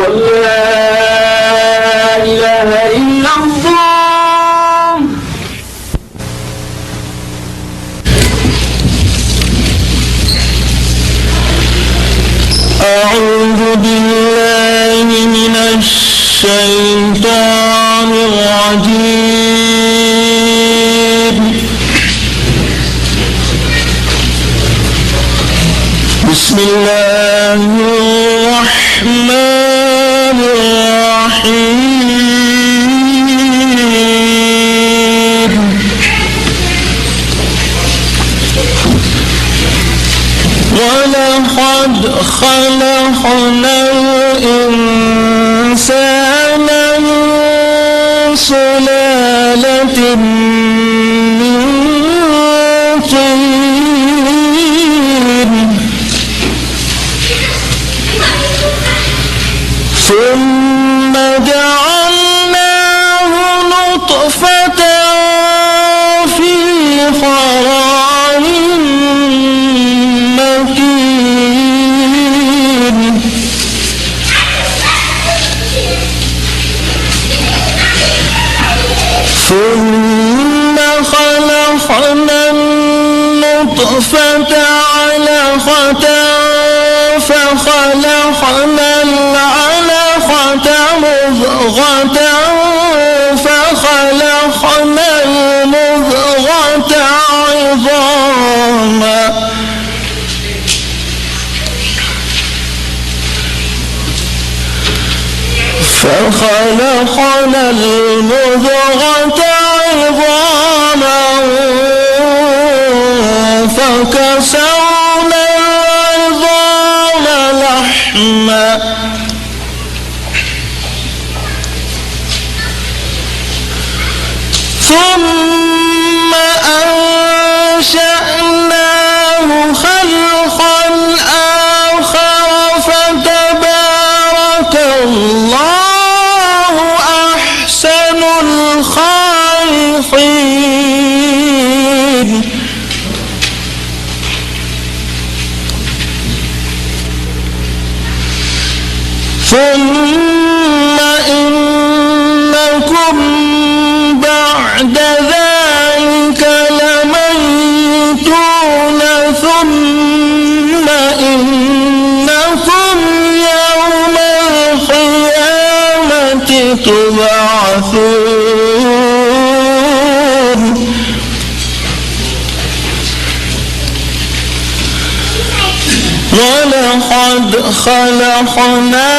أن لا إله إلا الله. أعوذ بالله من الشيطان الرجيم. بسم الله الرحمن الرحيم. ولقد خلقنا الإنسان من سلالة من طين ثم جعلناه نطفة في قرار مكين ثم خلقنا النطفة علقة فخلقنا العلقة مضغة فخلقنا المضغة عظاما فخلقنا المضغة عظاما فكسونا العظام لحما ثم أنشأناه خلقا آخر فتبارك الله أحسن الخالقين. ثم إنكم بعد ذلك لميتون ثم إنكم يوم القيامة تبعثون. ولقد خلقنا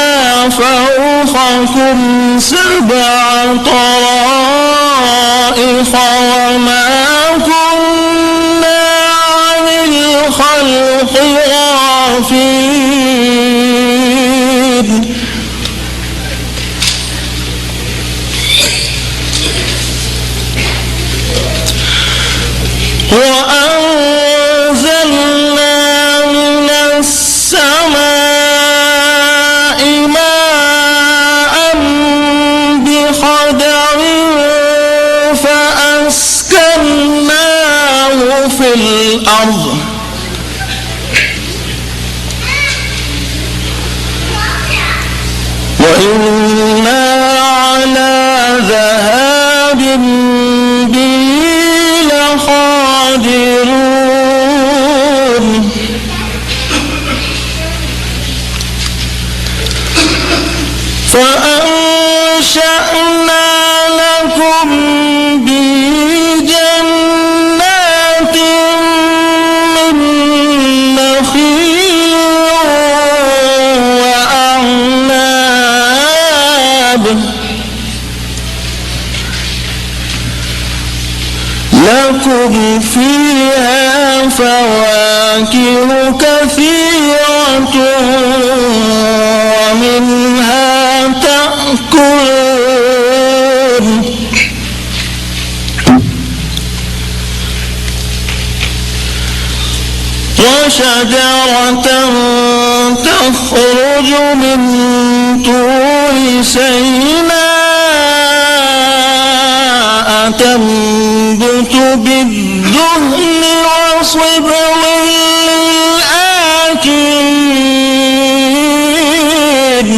فوقكم 7 طرائق وما كنا عن الخلق غافلين. وأنزلنا من السماء ماء بقدر فأسكناه في الأرض وإنا على ذهاب به لقادرون. فأنشأنا لكم به جنات من نخيل وأعناب لكم فيها فواكه كثيرة ومنها تأكلون. وشجرة تخرج من طور سيناء تنبت بالدهن وصبغ للآكلين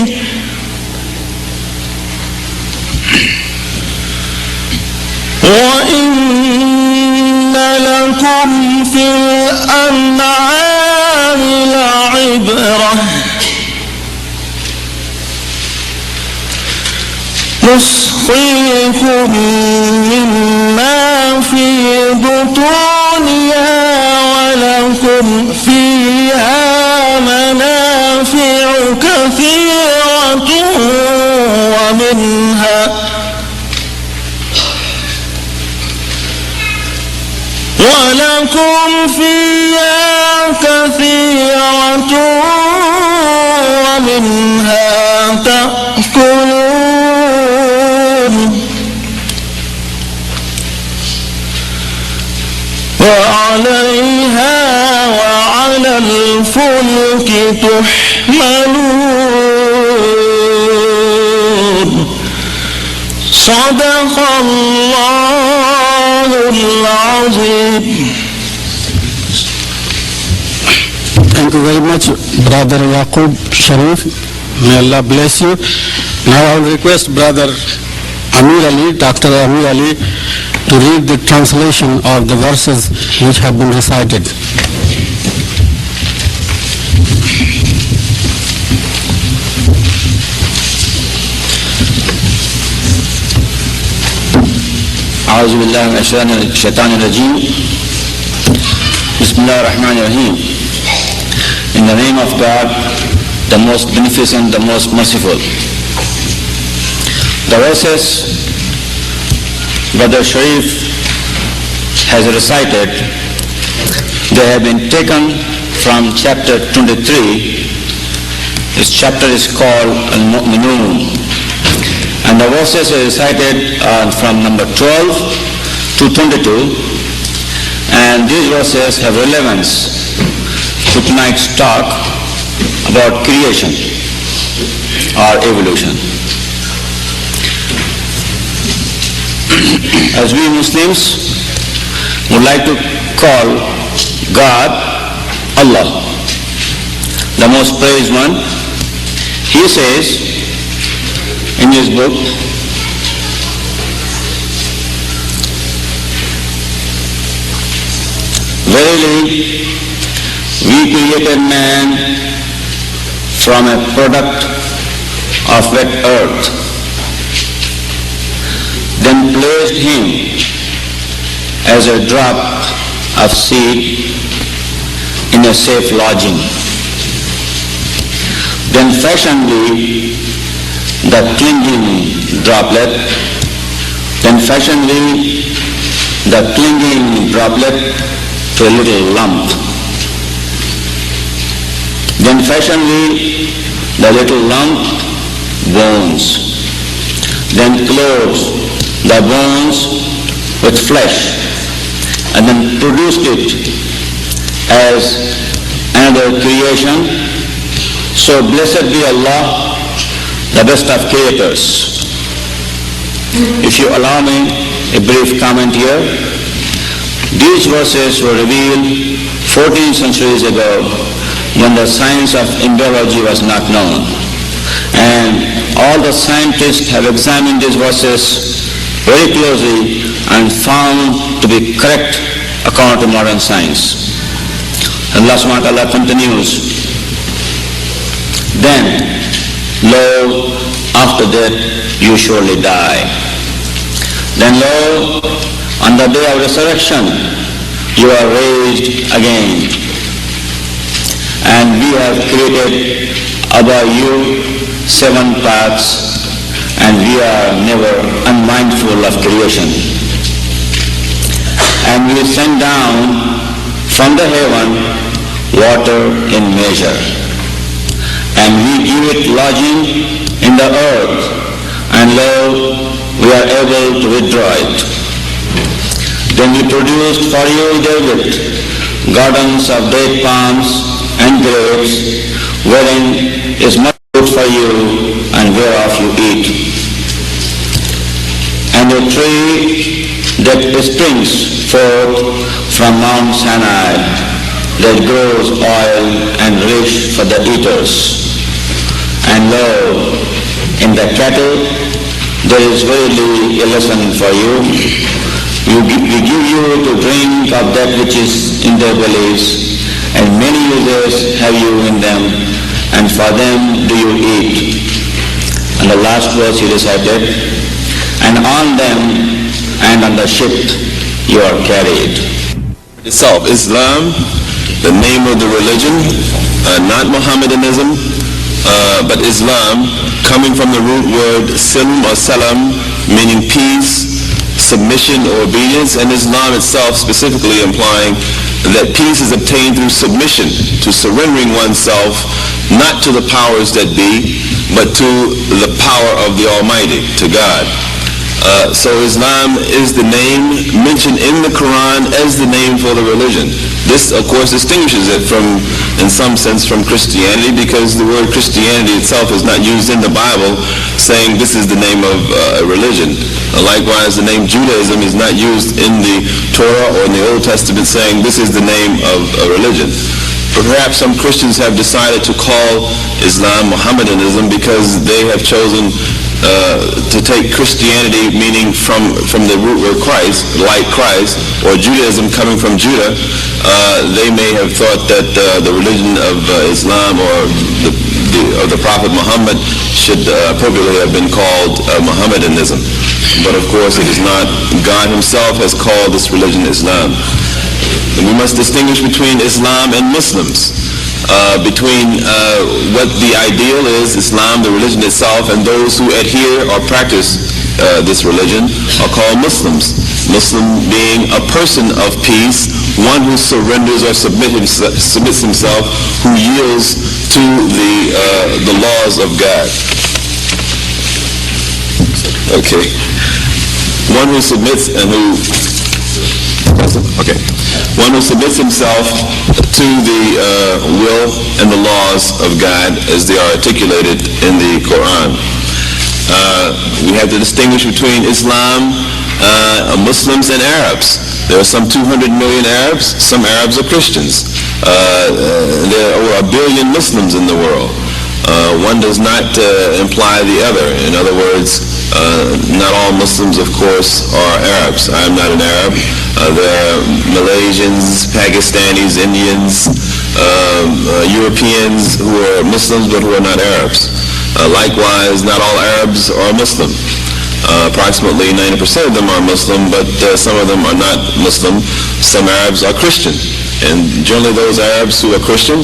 في الأنعام لعبرة نسقيكم مما في بطونها ولكم فيها منافع كثيرة ومنها تأكلون وعليها وعلى الفلك تحملون صدق الله العظيم. Thank you very much, Brother Yaqub Sharif. May Allah bless you. Now I will request Brother Amir Ali, Dr. Amir Ali, to read the translation of the verses which have been recited. أعوذ بالله من الشيطان الرجيم. بسم الله الرحمن الرحيم. In the name of God, the most beneficent, the most merciful. The verses Brother Sharif has recited, they have been taken from chapter 23. This chapter is called Al-Mu'minun. And the verses are recited from number 12 to 22. And these verses have relevance to tonight's talk about creation or evolution. As we Muslims would like to call God Allah, the most praised one, he says in his book, verily, we created man from a product of wet earth, then placed him as a drop of seed in a safe lodging. Then fashioned we the clinging droplet, to a little lump. Then fashioned we the little lump bones. Then clothed the bones with flesh, and then produced it as another creation. So blessed be Allah, the best of creators. If you allow me a brief comment here, these verses were revealed 14 centuries ago when the science of embryology was not known. And all the scientists have examined these verses very closely and found to be correct according to modern science. Allah subhanahu wa ta'ala continues, then, lo, after that you surely die. Then lo, on the day of resurrection, you are raised again. And we have created above you 7 paths, and we are never unmindful of creation. And we send down from the heaven water in measure, and we give it lodging in the earth, and lo, we are able to withdraw it. Then we produced for you, David, gardens of date palms and grapes, wherein is much food for you, and whereof you eat. And a tree that springs forth from Mount Sinai, that grows oil and rich for the eaters. And lo, in the cattle there is verily a lesson for you, We give you to drink of that which is in their bellies, and many users have you in them, and for them do you eat. And the last verse he recited, and on them and on the ship you are carried. Itself, Islam, the name of the religion, not Mohammedanism, but Islam, coming from the root word silm or salam, meaning peace, submission or obedience, and Islam itself specifically implying that peace is obtained through submission, to surrendering oneself not to the powers that be, but to the power of the Almighty, to God. So Islam is the name mentioned in the Quran as the name for the religion. This, of course, distinguishes it from, in some sense, from Christianity, because the word Christianity itself is not used in the Bible saying this is the name of a religion. Likewise, the name Judaism is not used in the Torah or in the Old Testament saying this is the name of a religion. Perhaps some Christians have decided to call Islam Mohammedanism because they have chosen to take Christianity, meaning from the root word Christ, like Christ, or Judaism coming from Judah. They may have thought that the religion of Islam or the Prophet Muhammad should appropriately have been called Mohammedanism. But of course it is not. God himself has called this religion Islam. And we must distinguish between Islam and Muslims. Between what the ideal is, Islam, the religion itself, and those who adhere or practice this religion are called Muslims. Muslim being a person of peace, one who surrenders or submits himself, who yields to the laws of God. Okay. One who submits and who... Okay. One who submits himself to the will and the laws of God as they are articulated in the Quran. We have to distinguish between Islam, Muslims, and Arabs. There are some 200 million Arabs. Some Arabs are Christians. There are over 1 billion Muslims in the world. One does not imply the other. In other words, not all Muslims, of course, are Arabs. I am not an Arab. There are Malaysians, Pakistanis, Indians, Europeans who are Muslims but who are not Arabs. Likewise, not all Arabs are Muslim. Approximately 90% of them are Muslim, but some of them are not Muslim. Some Arabs are Christian. And generally those Arabs who are Christian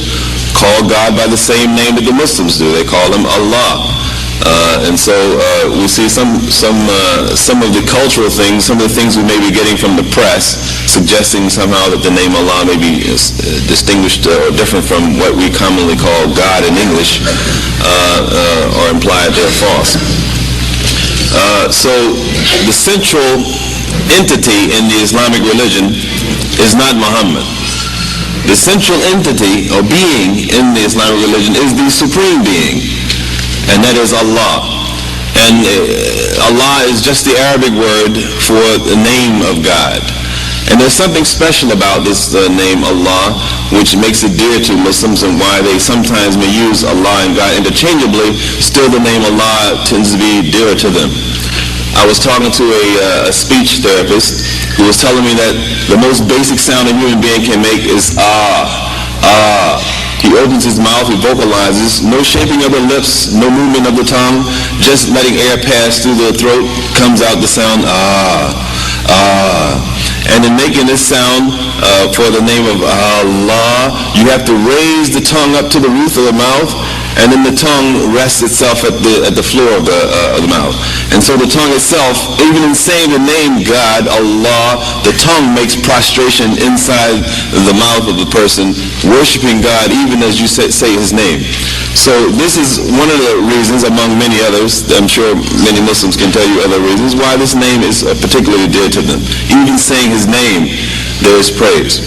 call God by the same name that the Muslims do. They call him Allah. And so we see some of the cultural things, some of the things we may be getting from the press, suggesting somehow that the name Allah may be distinguished or different from what we commonly call God in English, or implied they're false. So the central entity in the Islamic religion is not Muhammad. The central entity or being in the Islamic religion is the supreme being, and that is Allah. And Allah is just the Arabic word for the name of God. And there's something special about this name Allah, which makes it dear to Muslims, and why they sometimes may use Allah and God interchangeably. Still the name Allah tends to be dearer to them. I was talking to a speech therapist who was telling me that the most basic sound a human being can make is ah, ah. He opens his mouth, he vocalizes, no shaping of the lips, no movement of the tongue, just letting air pass through the throat, comes out the sound ah, ah. And in making this sound for the name of Allah, you have to raise the tongue up to the roof of the mouth, and then the tongue rests itself at the floor of the mouth. And so the tongue itself, even in saying the name God, Allah, the tongue makes prostration inside the mouth of the person, worshiping God even as you say his name. So this is one of the reasons, among many others, I'm sure many Muslims can tell you other reasons, why this name is particularly dear to them. Even saying his name, there is praise.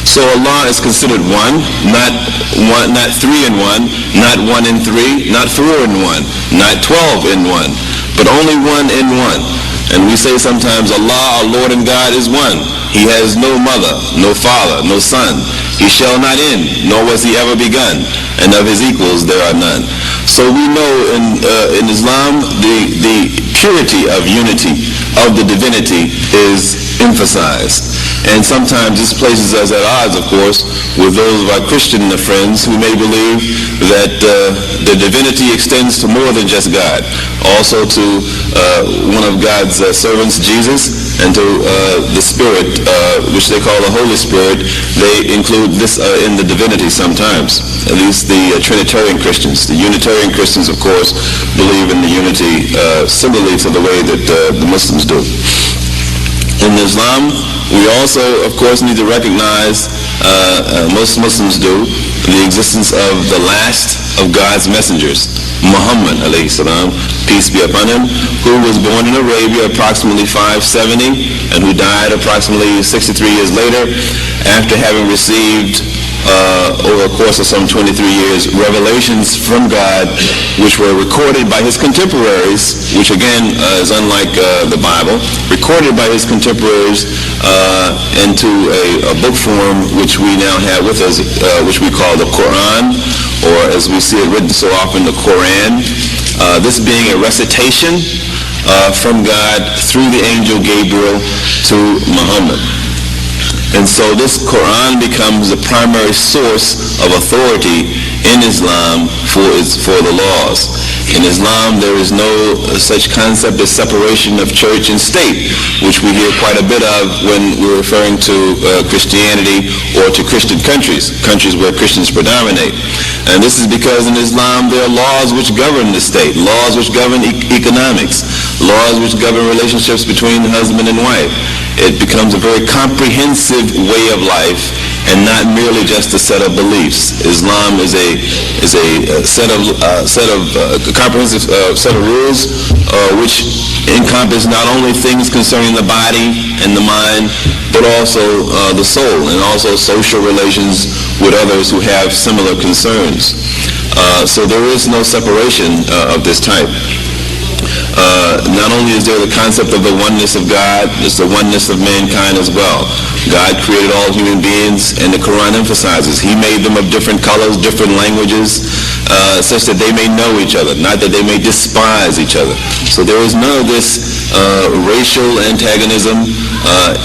So Allah is considered one, not 3 in 1, not 1 in 3, not 4 in 1, not 12 in 1, but only 1 in 1. And we say sometimes Allah, our Lord and God, is one. He has no mother, no father, no son. He shall not end, nor was he ever begun, and of his equals there are none. So we know in Islam the purity of unity, of the divinity is emphasized. And sometimes this places us at odds, of course, with those of our Christian friends who may believe that the divinity extends to more than just God, also to one of God's servants, Jesus, and to the Spirit, which they call the Holy Spirit. They include this in the divinity sometimes, at least the Trinitarian Christians. The Unitarian Christians, of course, believe in the unity similarly to the way that the Muslims do. In Islam, we also, of course, need to recognize, most Muslims do, the existence of the last of God's messengers, Muhammad alayhi salam, peace be upon him, who was born in Arabia approximately 570 and who died approximately 63 years later after having received over a course of some 23 years, revelations from God which were recorded by his contemporaries, which again is unlike the Bible, recorded by his contemporaries into a book form which we now have with us, which we call the Quran, or as we see it written so often, the Quran. This being a recitation from God through the angel Gabriel to Muhammad. And so this Quran becomes the primary source of authority in Islam for the laws. In Islam, there is no such concept as separation of church and state, which we hear quite a bit of when we're referring to Christianity or to Christian countries where Christians predominate. And this is because in Islam there are laws which govern the state, laws which govern economics, laws which govern relationships between husband and wife. It becomes a very comprehensive way of life and not merely just a set of beliefs. Islam is a comprehensive set of rules which encompass not only things concerning the body and the mind, but also the soul, and also social relations with others who have similar concerns. So there is no separation of this type. Not only is there the concept of the oneness of God, there's the oneness of mankind as well. God created all human beings, and the Quran emphasizes He made them of different colors, different languages, such that they may know each other, not that they may despise each other. So there is none of this racial antagonism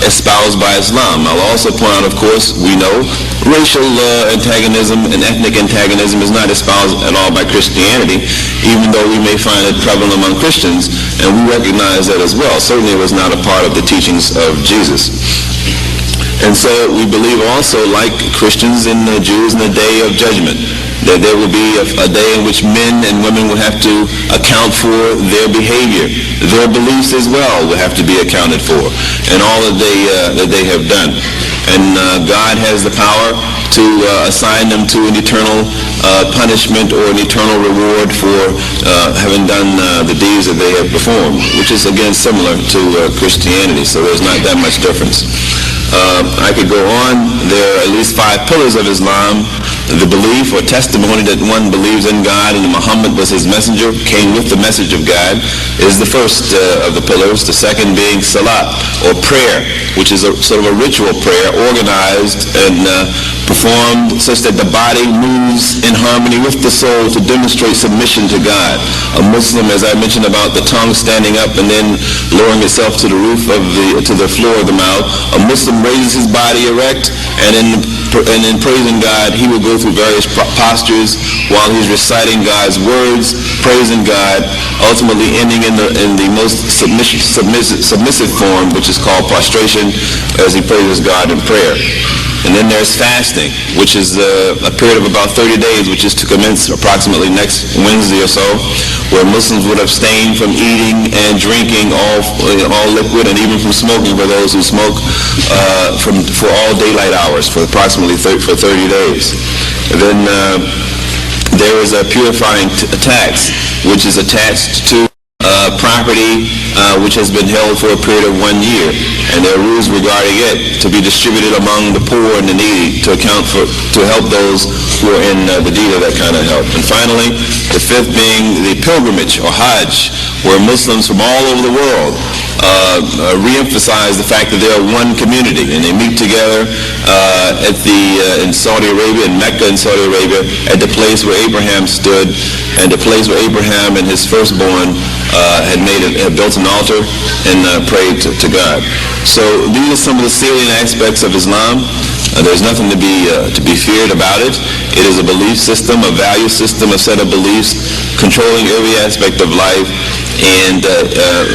espoused by Islam. I'll also point out, of course, we know racial antagonism and ethnic antagonism is not espoused at all by Christianity, even though we may find it prevalent among Christians, and we recognize that as well. Certainly it was not a part of the teachings of Jesus. And so we believe also, like Christians and Jews, in the day of judgment, that there will be a day in which men and women will have to account for their behavior. Their beliefs as well will have to be accounted for, and all that they have done. And God has the power to assign them to an eternal punishment or an eternal reward for having done the deeds that they have performed, which is again similar to Christianity, so there's not that much difference. I could go on. There are at least 5 pillars of Islam. The belief or testimony that one believes in God and Muhammad was his messenger, came with the message of God, is the first of the pillars. The second being salat, or prayer, which is a sort of a ritual prayer organized and performed such that the body moves in harmony with the soul to demonstrate submission to God. A Muslim, as I mentioned about the tongue standing up and then lowering itself to the roof of to the floor of the mouth, a Muslim raises his body erect, and in praising God, he will go through various postures while he's reciting God's words, praising God, ultimately ending in the most submissive form, which is called prostration, as he praises God in prayer. And then there's fasting, which is a period of about 30 days, which is to commence approximately next Wednesday or so, where Muslims would abstain from eating and drinking all liquid, and even from smoking for those who smoke for all daylight hours for approximately 30 days. And then there is a purifying tax, which is attached to property which has been held for a period of 1 year, and there are rules regarding it to be distributed among the poor and the needy to help those who are in the need of that kind of help. And finally, the fifth being the pilgrimage or Hajj, where Muslims from all over the world re-emphasize the fact that they are one community, and they meet together in Saudi Arabia, in Mecca in Saudi Arabia, at the place where Abraham stood, and the place where Abraham and his firstborn had built an altar and prayed to God. So these are some of the salient aspects of Islam. There's nothing to be feared about it. It is a belief system, a value system, a set of beliefs controlling every aspect of life, and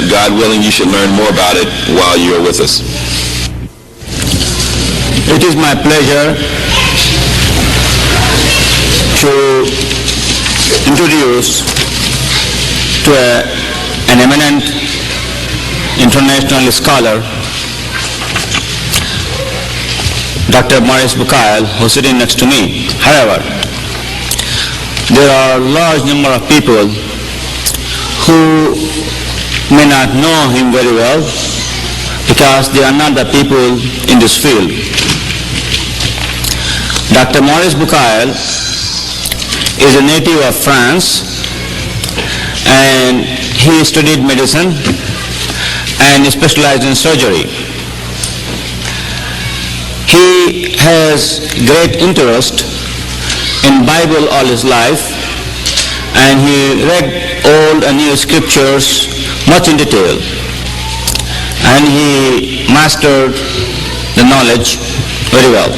God willing, you should learn more about it while you are with us. It is my pleasure to introduce to an eminent international scholar, Dr. Maurice Bucaille, who is sitting next to me. However, there are a large number of people who may not know him very well because they are not the people in this field. Dr. Maurice Bucaille is a native of France, and he studied medicine and specialized in surgery. He has great interest in Bible all his life, and he read old and new scriptures much in detail, and he mastered the knowledge very well.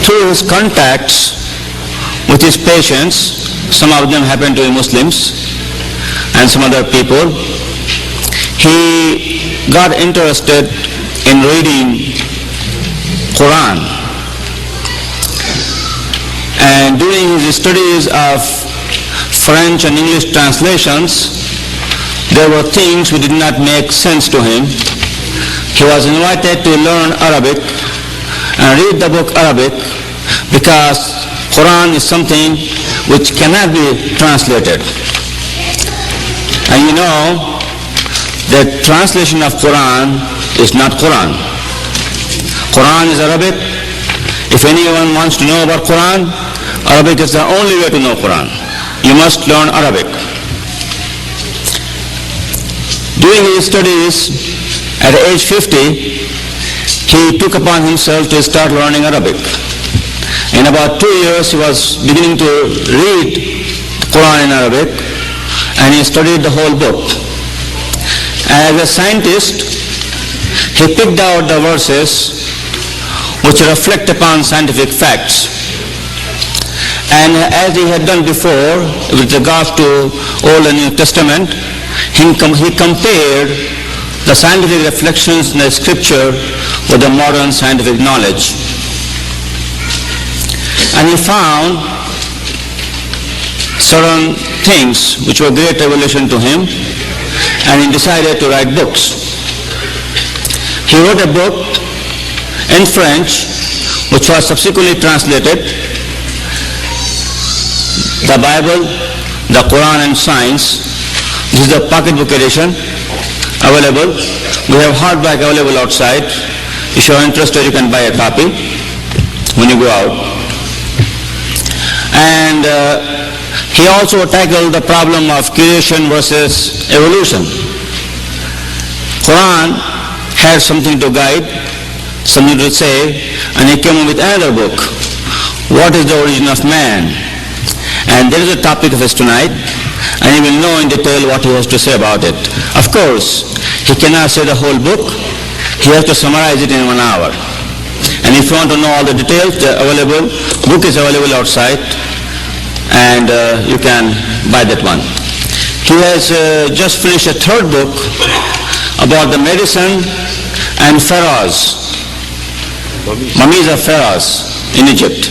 Through his contacts with his patients, some of them happen to be Muslims and some other people, he got interested in reading Quran. And during his studies of French and English translations, there were things which did not make sense to him. He was invited to learn Arabic and read the book Arabic because Quran is something which cannot be translated. And you know that translation of Quran is not Quran. Quran is Arabic. If anyone wants to know about Quran, Arabic is the only way to know Quran. You must learn Arabic. During his studies, at age 50, he took upon himself to start learning Arabic. In about 2 years, he was beginning to read Quran in Arabic, and he studied the whole book. As a scientist, he picked out the verses which reflect upon scientific facts. And as he had done before with regards to Old and New Testament, he compared the scientific reflections in the scripture with the modern scientific knowledge. And he found certain things which were great revelation to him, and he decided to write books. He wrote a book in French which was subsequently translated, the Bible, the Quran and Science. This is the pocket book edition available. We have hardback available outside. If you are interested, you can buy a copy when you go out. And he also tackled the problem of creation versus evolution. Quran had something to guide, something to say, and he came up with another book, What is the Origin of Man? And there is a topic of his tonight, and he will know in detail what he has to say about it. Of course, he cannot say the whole book. He has to summarize it in 1 hour. And if you want to know all the details, the book is available outside, and you can buy that one. He has just finished a third book about the medicine and pharaohs, mummies of pharaohs in Egypt.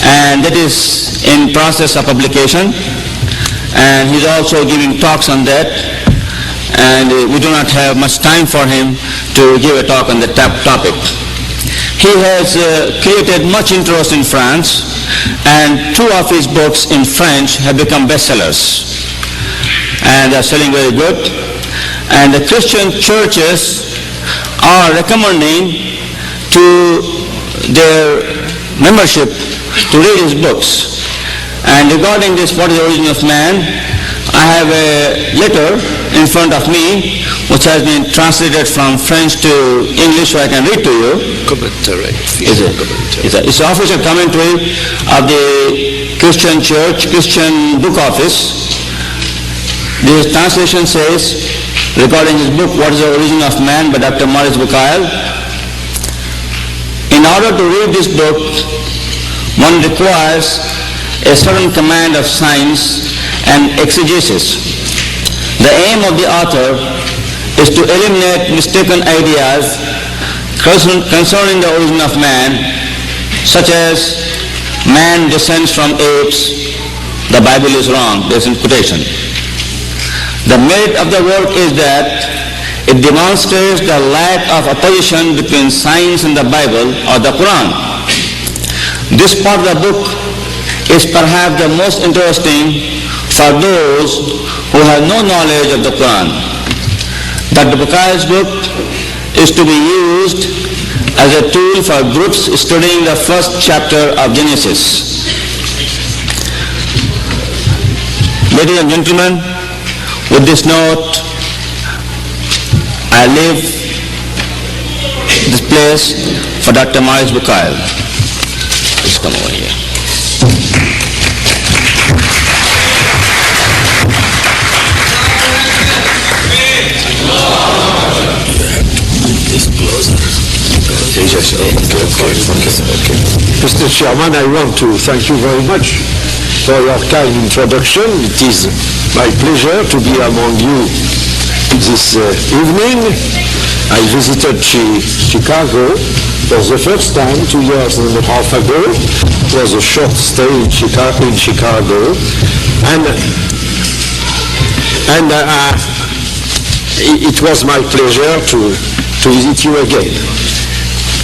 And that is in process of publication. And he's also giving talks on that. And we do not have much time for him to give a talk on the topic. He has created much interest in France, and 2 of his books in French have become bestsellers. And they are selling very good. And the Christian churches are recommending to their membership to read his books. And regarding this, What is the Origin of Man, I have a letter in front of me which has been translated from French to English, so I can read to you. Commentary. It's the official commentary of the Christian Church, Christian Book Office. This translation says, regarding his book, What is the Origin of Man by Dr. Maurice Bucaille, in order to read this book, one requires a certain command of science and exegesis. The aim of the author is to eliminate mistaken ideas concerning the origin of man, such as man descends from apes, the Bible is wrong, there's in quotation. The merit of the work is that it demonstrates the lack of opposition between science and the Bible or the Quran. This part of the book is perhaps the most interesting for those who have no knowledge of the Quran. Dr. Bucaille's book is to be used as a tool for groups studying the first chapter of Genesis. Ladies and gentlemen, with this note, I leave this place for Dr. Maurice Bucaille. Please come over here. Mr. Chairman, I want to thank you very much for your kind introduction. It is my pleasure to be among you this evening. I visited Chicago for the first time 2.5 years ago. It was a short stay in Chicago, and it was my pleasure to visit you again.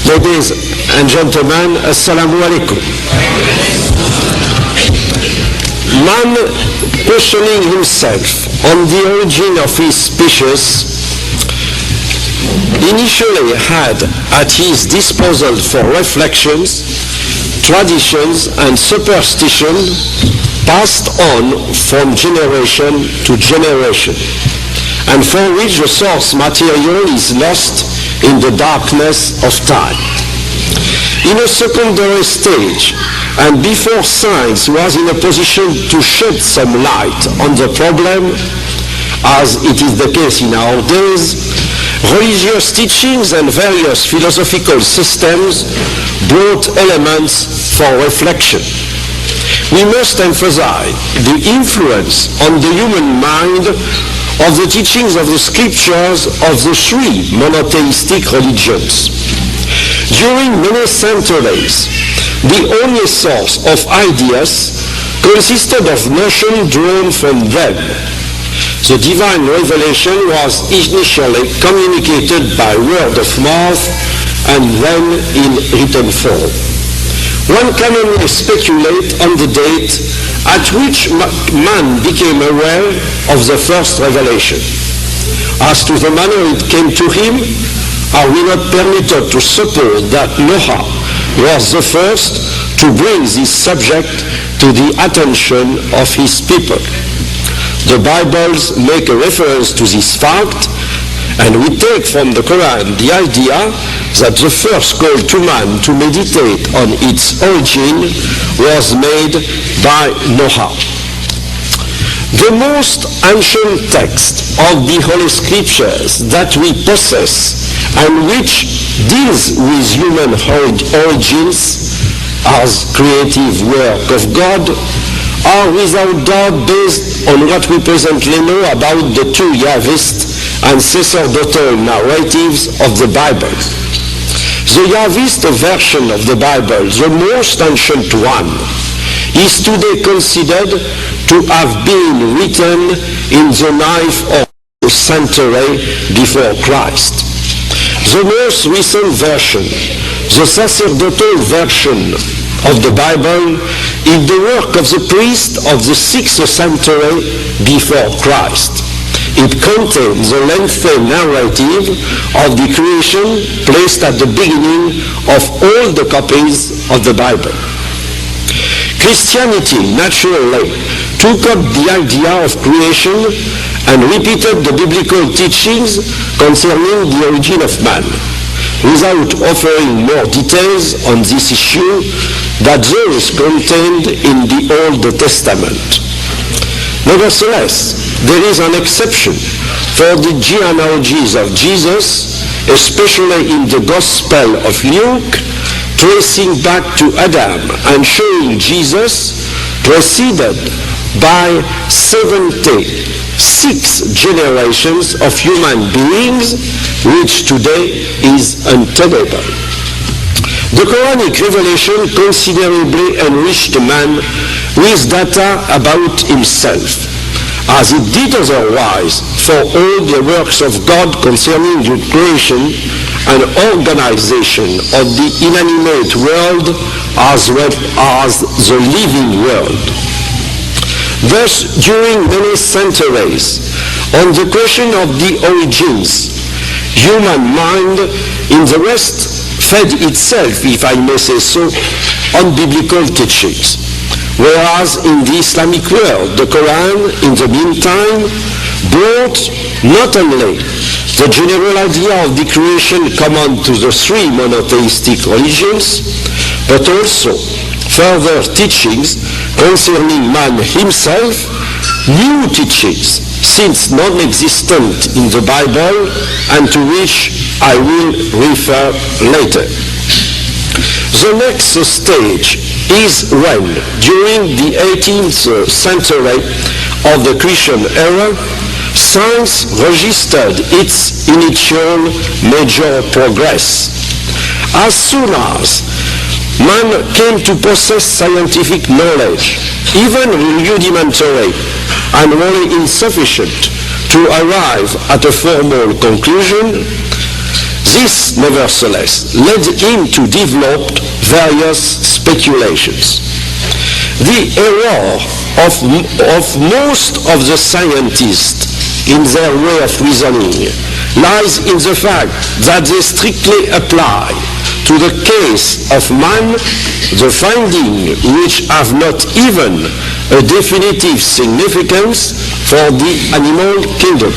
Ladies and gentlemen, Assalamu alaikum. Man questioning himself on the origin of his species initially had at his disposal for reflections, traditions and superstition passed on from generation to generation, and for which the source material is lost in the darkness of time. In a secondary stage, and before science was in a position to shed some light on the problem, as it is the case in our days, religious teachings and various philosophical systems brought elements for reflection. We must emphasize the influence on the human mind of the teachings of the scriptures of the three monotheistic religions. During many centuries, the only source of ideas consisted of notions drawn from them. The divine revelation was initially communicated by word of mouth and then in written form. One can only speculate on the date at which man became aware of the first revelation. As to the manner it came to him, are we not permitted to suppose that Noah was the first to bring this subject to the attention of his people? The Bibles make a reference to this fact, and we take from the Quran the idea that the first call to man to meditate on its origin was made by Noah. The most ancient text of the Holy Scriptures that we possess and which deals with human origins as creative work of God are without doubt based on what we presently know about the two Yahvist and sacerdotal narratives of the Bible. The Yahvist version of the Bible, the most ancient one, is today considered to have been written in the 9th century before Christ. The most recent version, the sacerdotal version of the Bible, is the work of the priest of the 6th century before Christ. It contains the lengthy narrative of the creation placed at the beginning of all the copies of the Bible. Christianity, naturally, took up the idea of creation and repeated the biblical teachings concerning the origin of man, without offering more details on this issue than those contained in the Old Testament. Nevertheless, there is an exception for the genealogies of Jesus, especially in the Gospel of Luke, tracing back to Adam and showing Jesus preceded by 76 generations of human beings, which today is untenable. The Quranic revelation considerably enriched man with data about himself, as it did otherwise for all the works of God concerning the creation and organization of the inanimate world as well as the living world. Thus, during many centuries, on the question of the origins, human mind in the West fed itself, if I may say so, on biblical teachings, whereas in the Islamic world, the Quran, in the meantime, brought not only the general idea of the creation common to the three monotheistic religions, but also further teachings concerning man himself, new teachings since non-existent in the Bible and to which I will refer later. The next stage is when, during the 18th century of the Christian era, science registered its initial major progress. As soon as man came to possess scientific knowledge, even rudimentary and really insufficient to arrive at a formal conclusion, this nevertheless led him to develop various speculations. The error of most of the scientists in their way of reasoning lies in the fact that they strictly apply to the case of man the findings which have not even a definitive significance for the animal kingdom.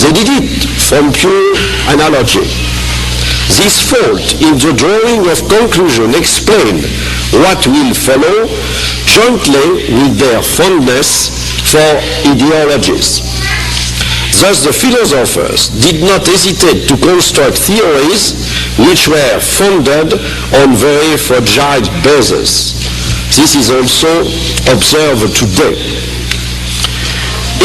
They did it from pure analogy. This fault in the drawing of conclusion explain what will follow, jointly with their fondness for ideologies. Thus the philosophers did not hesitate to construct theories which were founded on very fragile bases. This is also observed today.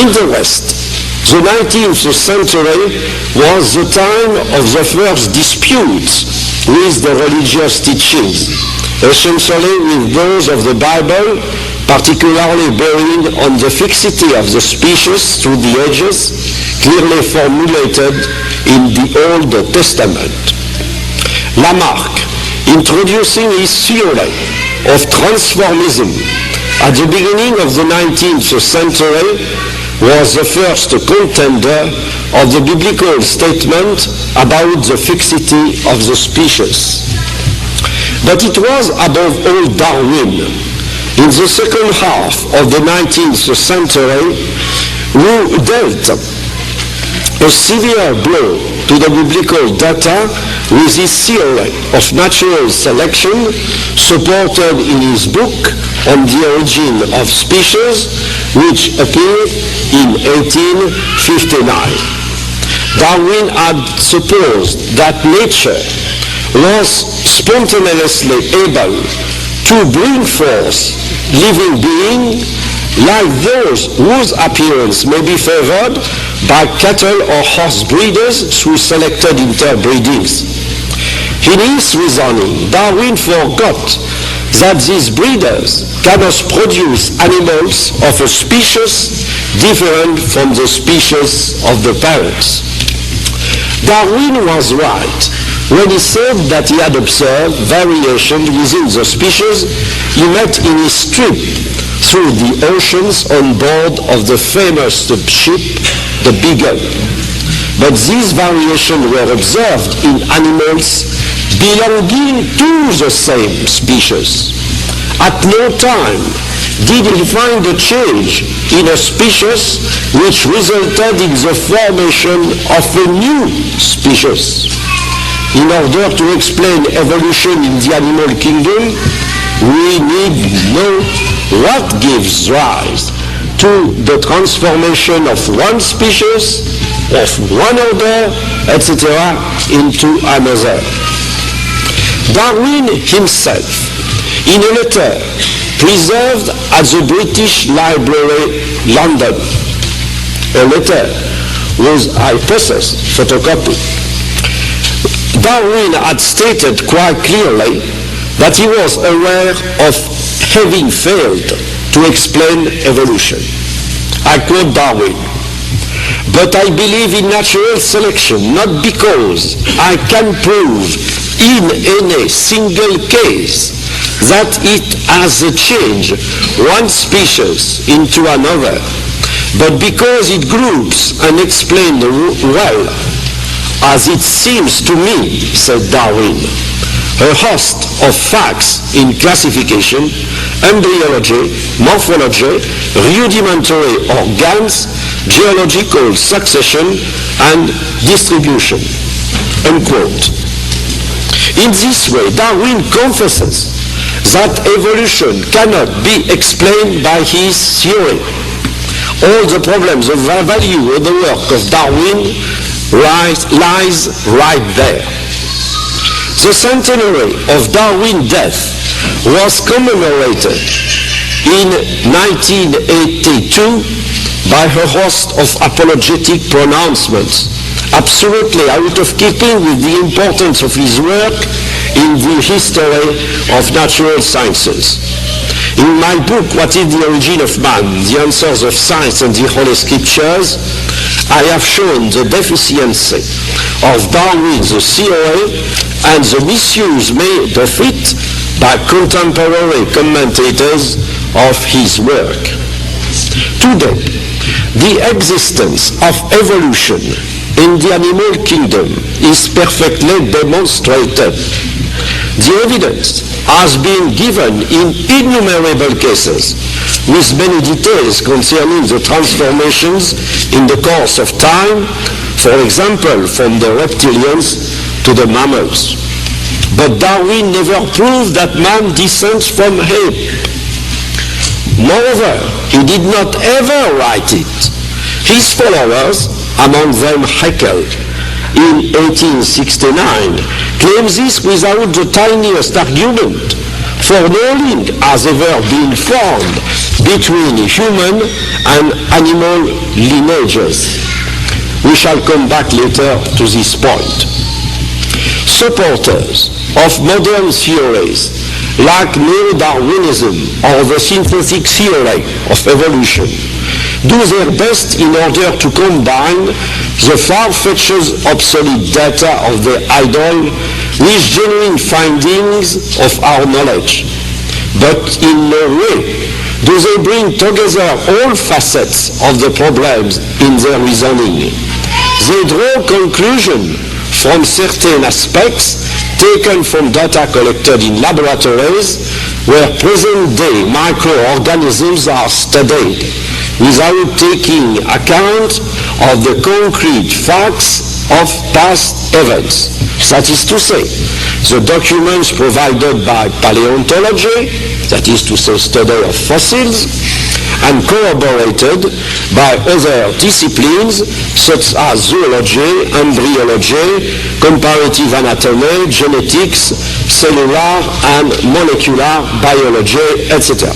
In the West, the 19th century was the time of the first disputes with the religious teachings, essentially with those of the Bible, particularly bearing on the fixity of the species through the ages, clearly formulated in the Old Testament. Lamarck, introducing his theory of transformism at the beginning of the 19th century, was the first contender of the biblical statement about the fixity of the species. But it was above all Darwin, in the second half of the 19th century, who dealt a severe blow to the biblical data with his theory of natural selection, supported in his book on the origin of species, which appeared in 1859. Darwin had supposed that nature was spontaneously able to bring forth living beings like those whose appearance may be favored by cattle or horse breeders through selected interbreedings. In his reasoning, Darwin forgot that these breeders cannot produce animals of a species different from the species of the parents. Darwin was right when he said that he had observed variation within the species he met in his trip through the oceans on board of the famous ship, the Beagle. But these variations were observed in animals belonging to the same species. At no time did he find a change in a species which resulted in the formation of a new species. In order to explain evolution in the animal kingdom, we need to know what gives rise to the transformation of one species, of one order, etc., into another. Darwin himself, in a letter preserved at the British Library, London, a letter with I possess photocopy, Darwin had stated quite clearly that he was aware of having failed to explain evolution. I quote Darwin, "But I believe in natural selection not because I can prove in any single case that it has changed one species into another, but because it groups and explains well, as it seems to me," said Darwin, "a host of facts in classification, embryology, morphology, rudimentary organs, geological succession, and distribution." Unquote. In this way, Darwin confesses that evolution cannot be explained by his theory. All the problems of value of the work of Darwin lies right there. The centenary of Darwin's death was commemorated in 1982 by a host of apologetic pronouncements, absolutely out of keeping with the importance of his work in the history of natural sciences. In my book, What is the Origin of Man? The Answers of Science and the Holy Scriptures, I have shown the deficiency of Darwin's theory and the misuse made of it by contemporary commentators of his work. Today, the existence of evolution in the animal kingdom is perfectly demonstrated. The evidence has been given in innumerable cases, with many details concerning the transformations in the course of time, for example, from the reptilians to the mammals. But Darwin never proved that man descends from ape. Moreover, he did not ever write it. His followers, among them Haeckel, in 1869, claims this without the tiniest argument, for no link has ever been formed between human and animal lineages. We shall come back later to this point. Supporters of modern theories like neo-Darwinism or the synthetic theory of evolution do their best in order to combine the far-fetched obsolete data of the idol with genuine findings of our knowledge. But in no way do they bring together all facets of the problems in their reasoning. They draw conclusions from certain aspects taken from data collected in laboratories where present-day microorganisms are studied, without taking account of the concrete facts of past events. That is to say, the documents provided by paleontology, that is to say, study of fossils, and corroborated by other disciplines such as zoology, embryology, comparative anatomy, genetics, cellular and molecular biology, etc.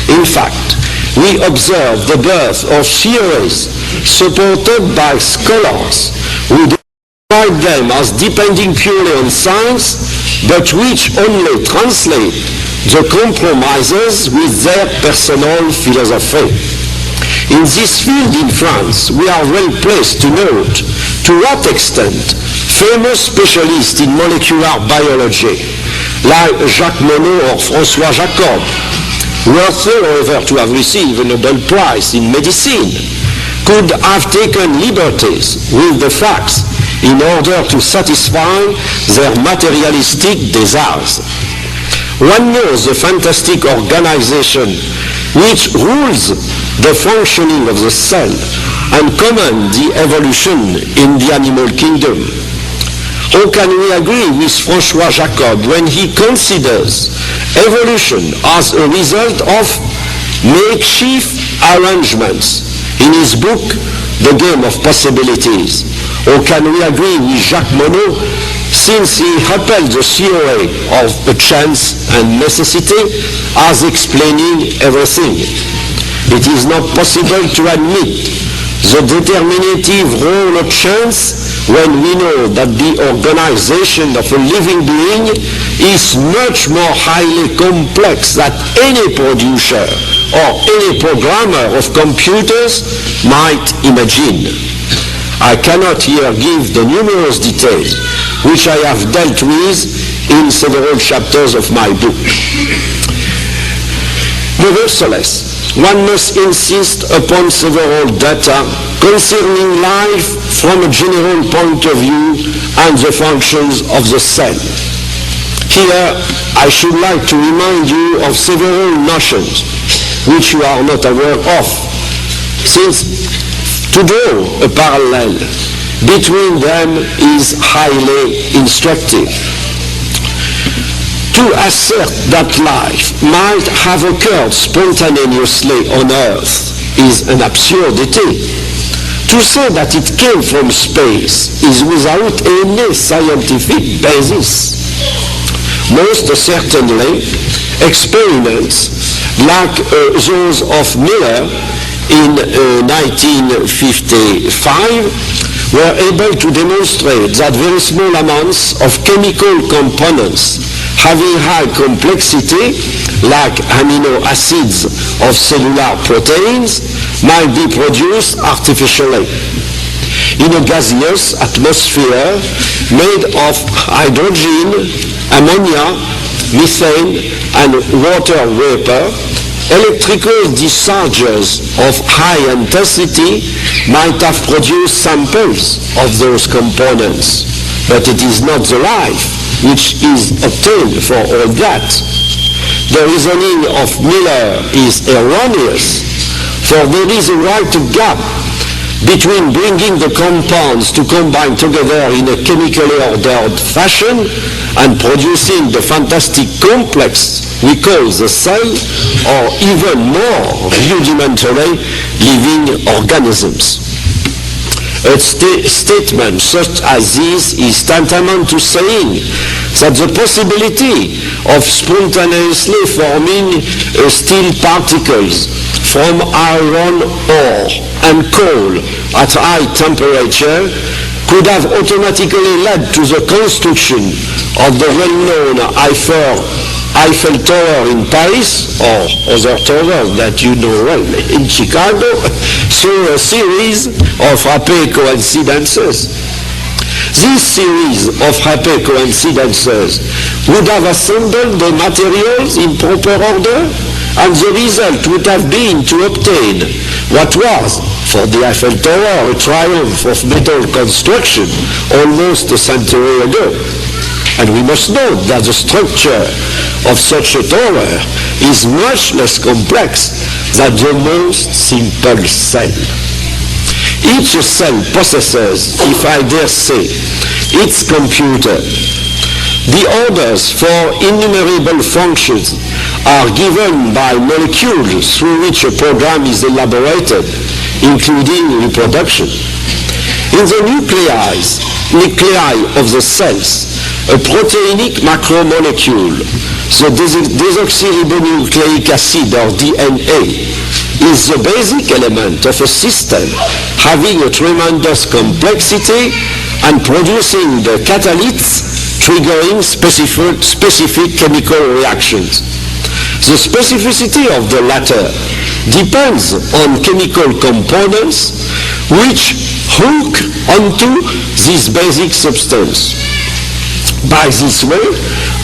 In fact, we observe the birth of theories supported by scholars who describe them as depending purely on science, but which only translate the compromises with their personal philosophy. In this field in France, we are well placed to note to what extent famous specialists in molecular biology, like Jacques Monod or François Jacob, worthy, however, to have received a Nobel Prize in medicine, could have taken liberties with the facts in order to satisfy their materialistic desires. one knows the fantastic organization which rules the functioning of the cell and commands the evolution in the animal kingdom. How can we agree with François Jacob when he considers evolution as a result of makeshift arrangements in his book, The Game of Possibilities? Or can we agree with Jacques Monod since he upheld the theory of chance and necessity as explaining everything? It is not possible to admit the determinative role of chance when we know that the organization of a living being is much more highly complex than any producer or any programmer of computers might imagine. I cannot here give the numerous details which I have dealt with in several chapters of my book. Nevertheless, one must insist upon several data concerning life from a general point of view and the functions of the cell. Here, I should like to remind you of several notions which you are not aware of, since to draw a parallel between them is highly instructive. To assert that life might have occurred spontaneously on Earth is an absurdity. To say that it came from space is without any scientific basis. Most certainly, experiments like those of Miller in 1955 were able to demonstrate that very small amounts of chemical components having high complexity, like amino acids of cellular proteins, might be produced artificially. In a gaseous atmosphere made of hydrogen, ammonia, methane, and water vapor, electrical discharges of high intensity might have produced samples of those components, but it is not the life which is obtained for all that. The reasoning of Miller is erroneous, for there is a right gap between bringing the compounds to combine together in a chemically ordered fashion and producing the fantastic complex we call the cell, or even more rudimentary living organisms. A statement such as this is tantamount to saying that the possibility of spontaneously forming steel particles from iron ore and coal at high temperature could have automatically led to the construction of the well-known Eiffel Tower in Paris, or other towers that you know well in Chicago, through a series of happy coincidences. This series of happy coincidences would have assembled the materials in proper order, and the result would have been to obtain what was, for the Eiffel Tower, a triumph of metal construction almost a century ago. And we must note that the structure of such a tower is much less complex than the most simple cell. Each cell possesses, if I dare say, its computer. The orders for innumerable functions are given by molecules through which a program is elaborated, including reproduction. In the nuclei of the cells, a proteinic macromolecule, the desoxyribonucleic acid or DNA, is the basic element of a system having a tremendous complexity and producing the catalysts triggering specific chemical reactions. The specificity of the latter depends on chemical components which hook onto this basic substance. By this way,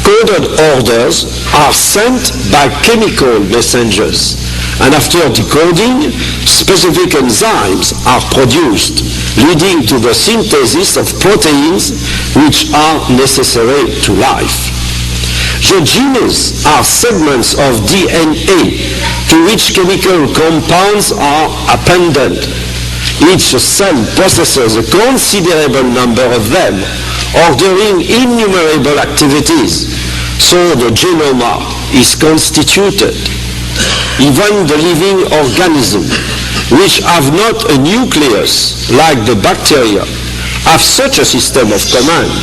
coded orders are sent by chemical messengers, and after decoding, specific enzymes are produced, leading to the synthesis of proteins which are necessary to life. The genes are segments of DNA to which chemical compounds are appended. Each cell possesses a considerable number of them, ordering innumerable activities. So the genome is constituted. Even the living organisms, which have not a nucleus like the bacteria, have such a system of command.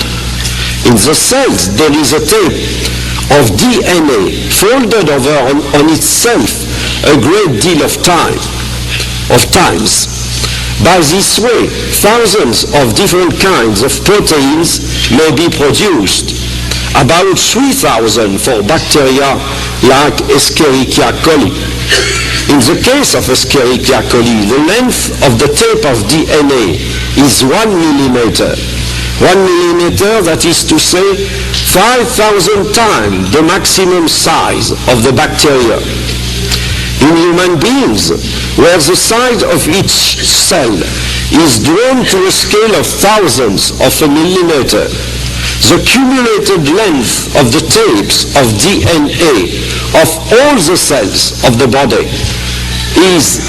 In the cells there is a tape of DNA folded over on itself a great deal of times. By this way, thousands of different kinds of proteins may be produced, about 3,000 for bacteria like Escherichia coli. In the case of Escherichia coli, the length of the tape of DNA is 1 millimeter. 1 millimeter, that is to say, 5,000 times the maximum size of the bacteria. In human beings, where the size of each cell is drawn to a scale of thousands of a millimeter, the cumulated length of the tapes of DNA of all the cells of the body is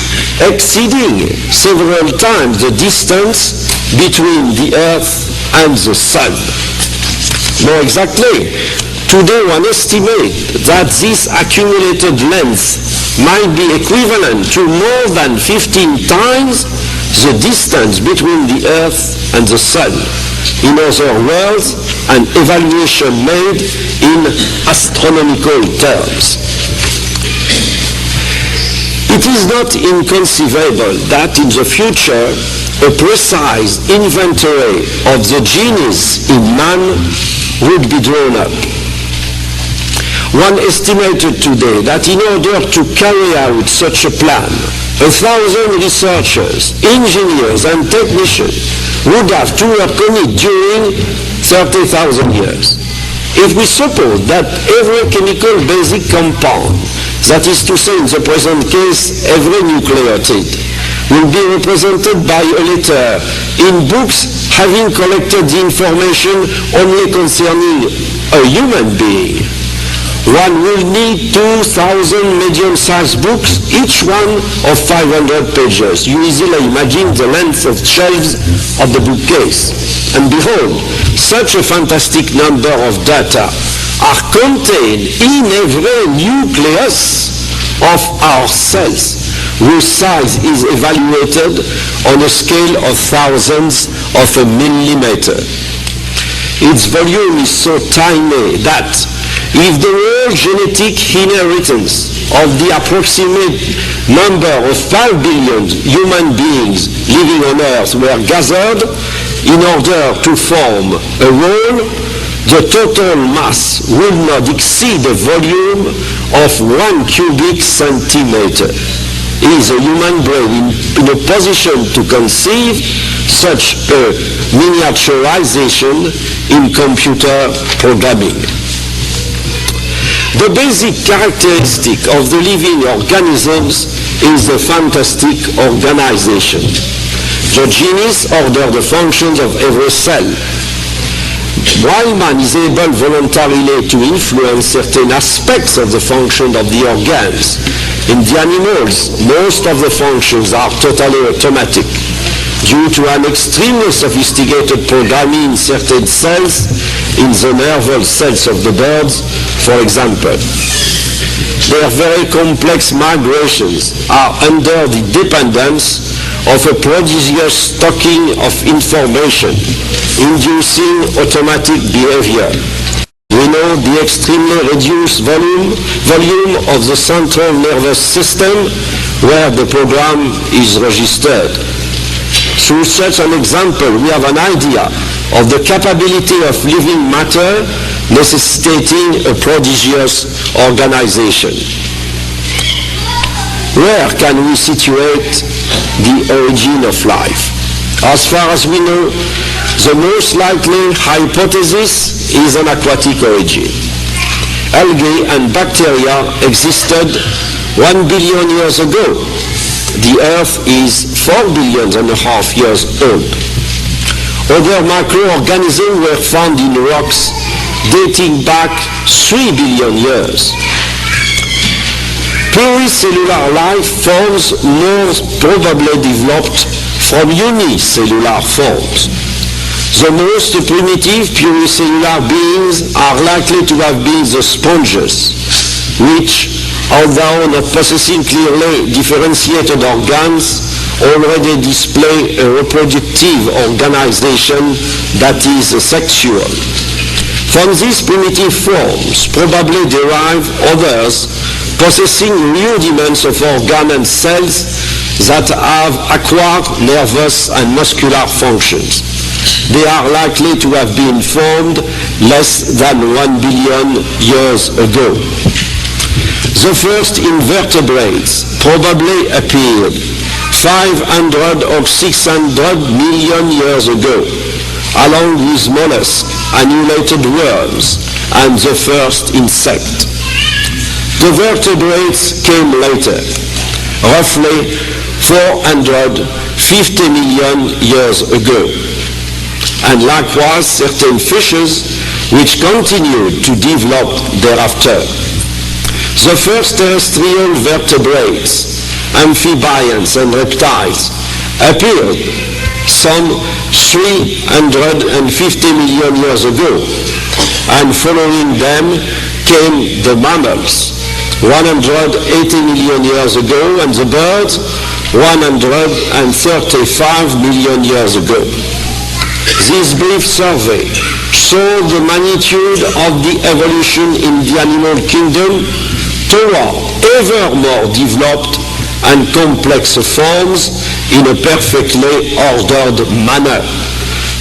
exceeding several times the distance between the Earth and the Sun. More exactly, today one estimates that this accumulated length might be equivalent to more than 15 times the distance between the Earth and the Sun. In other words, an evaluation made in astronomical terms. It is not inconceivable that in the future a precise inventory of the genes in man would be drawn up. One estimated today that in order to carry out such a plan, 1,000 researchers, engineers and technicians would have to work on it during 30,000 years. If we suppose that every chemical basic compound, that is to say in the present case every nucleotide, will be represented by a letter in books having collected the information only concerning a human being, one will need 2,000 medium-sized books, each one of 500 pages. You easily imagine the length of shelves of the bookcase. And behold, such a fantastic number of data are contained in every nucleus of our cells, whose size is evaluated on a scale of thousands of a millimeter. Its volume is so tiny that if the whole genetic inheritance of the approximate number of 5 billion human beings living on Earth were gathered in order to form a whole, the total mass would not exceed a volume of 1 cubic centimeter. Is a human brain in a position to conceive such a miniaturization in computer programming? The basic characteristic of the living organisms is the fantastic organization. The genes order the functions of every cell. While man is able voluntarily to influence certain aspects of the function of the organs, in the animals, most of the functions are totally automatic due to an extremely sophisticated programming in certain cells in the nervous cells of the birds, for example. Their very complex migrations are under the dependence of a prodigious stocking of information, inducing automatic behavior. We know the extremely reduced volume of the central nervous system where the program is registered. Through such an example, we have an idea of the capability of living matter necessitating a prodigious organization. Where can we situate the origin of life? As far as we know, the most likely hypothesis is an aquatic origin. Algae and bacteria existed 1 billion years ago. The Earth is 4.5 billion years old. Other microorganisms were found in rocks dating back 3 billion years. Pluricellular life forms more probably developed from unicellular forms. The most primitive pluricellular beings are likely to have been the sponges, which, although not possessing clearly differentiated organs, already display a reproductive organization that is sexual. From these primitive forms probably derive others possessing rudiments of organs and cells that have acquired nervous and muscular functions. They are likely to have been formed less than 1 billion years ago. The first invertebrates probably appeared 500 or 600 million years ago, along with mollusks, annulated worms, and the first insect. The vertebrates came later, roughly 450 million years ago, and likewise certain fishes which continued to develop thereafter. The first terrestrial vertebrates, amphibians and reptiles, appeared some 350 million years ago, and following them came the mammals 180 million years ago, and the birds 135 million years ago. This brief survey showed the magnitude of the evolution in the animal kingdom toward ever more developed and complex forms in a perfectly ordered manner,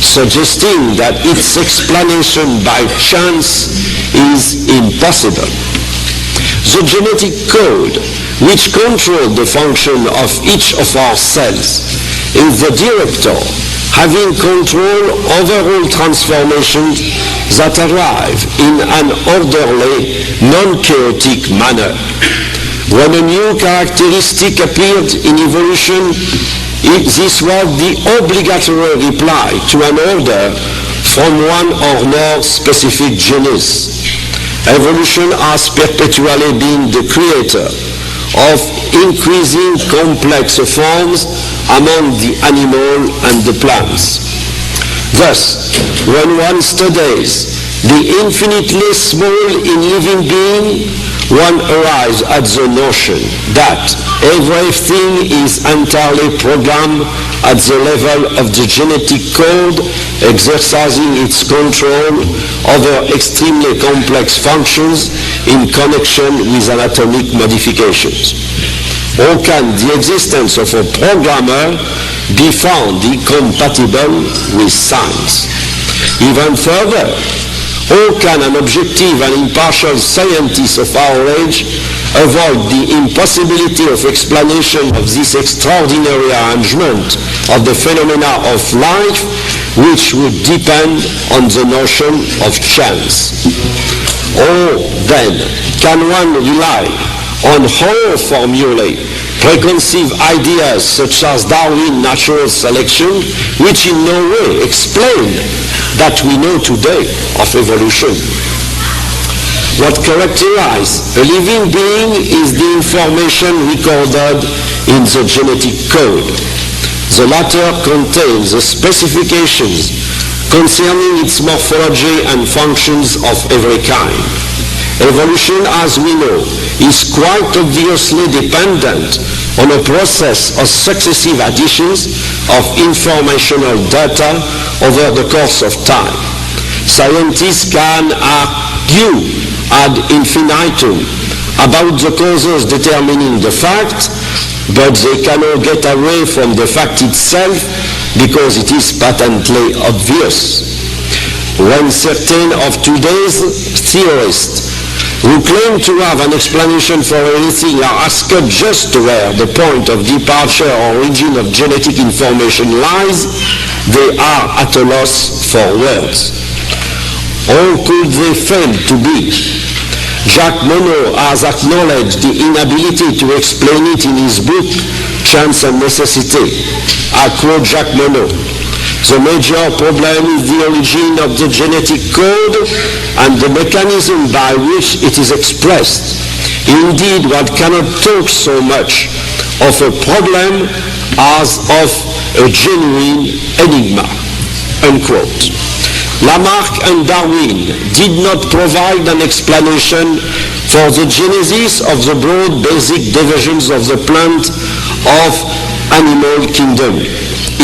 suggesting that its explanation by chance is impossible. The genetic code which controls the function of each of our cells is the director having control over all transformations that arrive in an orderly, non-chaotic manner. When a new characteristic appeared in evolution, this was the obligatory reply to an order from one or more specific genus. Evolution has perpetually been the creator of increasing complex forms among the animal and the plants. Thus, when one studies the infinitely small in living being, one arrives at the notion that everything is entirely programmed at the level of the genetic code, exercising its control over extremely complex functions in connection with anatomic modifications. How can the existence of a programmer be found incompatible with science? Even further, how can an objective and impartial scientist of our age avoid the impossibility of explanation of this extraordinary arrangement of the phenomena of life, which would depend on the notion of chance? Or then, can one rely on whole formulae, preconceived ideas such as Darwin natural selection, which in no way explain that we know today of evolution? What characterizes a living being is the information recorded in the genetic code. The latter contains the specifications concerning its morphology and functions of every kind. Evolution, as we know, is quite obviously dependent on a process of successive additions of informational data over the course of time. Scientists can argue ad infinitum about the causes determining the fact, but they cannot get away from the fact itself because it is patently obvious. When certain of today's theorists who claim to have an explanation for everything are asked just where the point of departure or origin of genetic information lies, they are at a loss for words. How could they fail to be? Jacques Monod has acknowledged the inability to explain it in his book, Chance and Necessity. I quote Jacques Monod: The major problem is the origin of the genetic code and the mechanism by which it is expressed. Indeed, one cannot talk so much of a problem as of a genuine enigma." Unquote. Lamarck and Darwin did not provide an explanation for the genesis of the broad basic divisions of the plant of animal kingdom,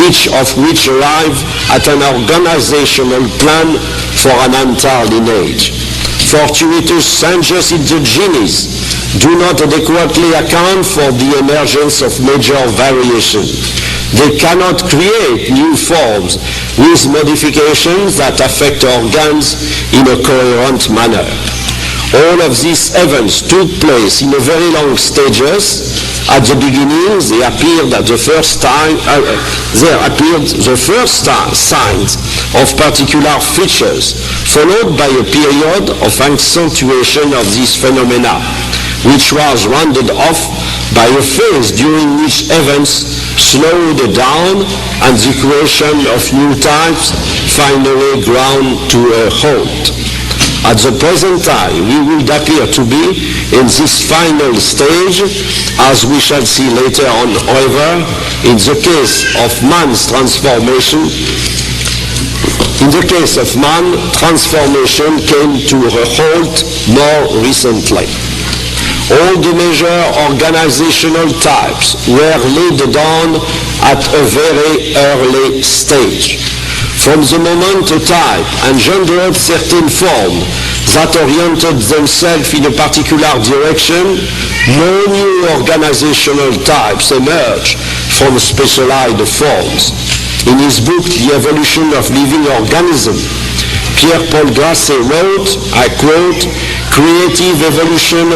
each of which arrive at an organizational plan for an entire lineage. Fortuitous changes in the genes do not adequately account for the emergence of major variation. They cannot create new forms with modifications that affect organs in a coherent manner. All of these events took place in a very long stages. At the beginning, there appeared the first signs of particular features, followed by a period of accentuation of these phenomena, which was rounded off by a phase during which events slowed down and the creation of new types finally ground to a halt. At the present time, we would appear to be in this final stage, as we shall see later on. However, in the case of man's transformation, transformation came to a halt more recently. All the major organizational types were laid down at a very early stage. From the moment a type engendered certain form that oriented themselves in a particular direction, no new organizational types emerged from specialized forms. In his book, The Evolution of Living Organisms, Pierre-Paul Grasset wrote, I quote, "Creative evolution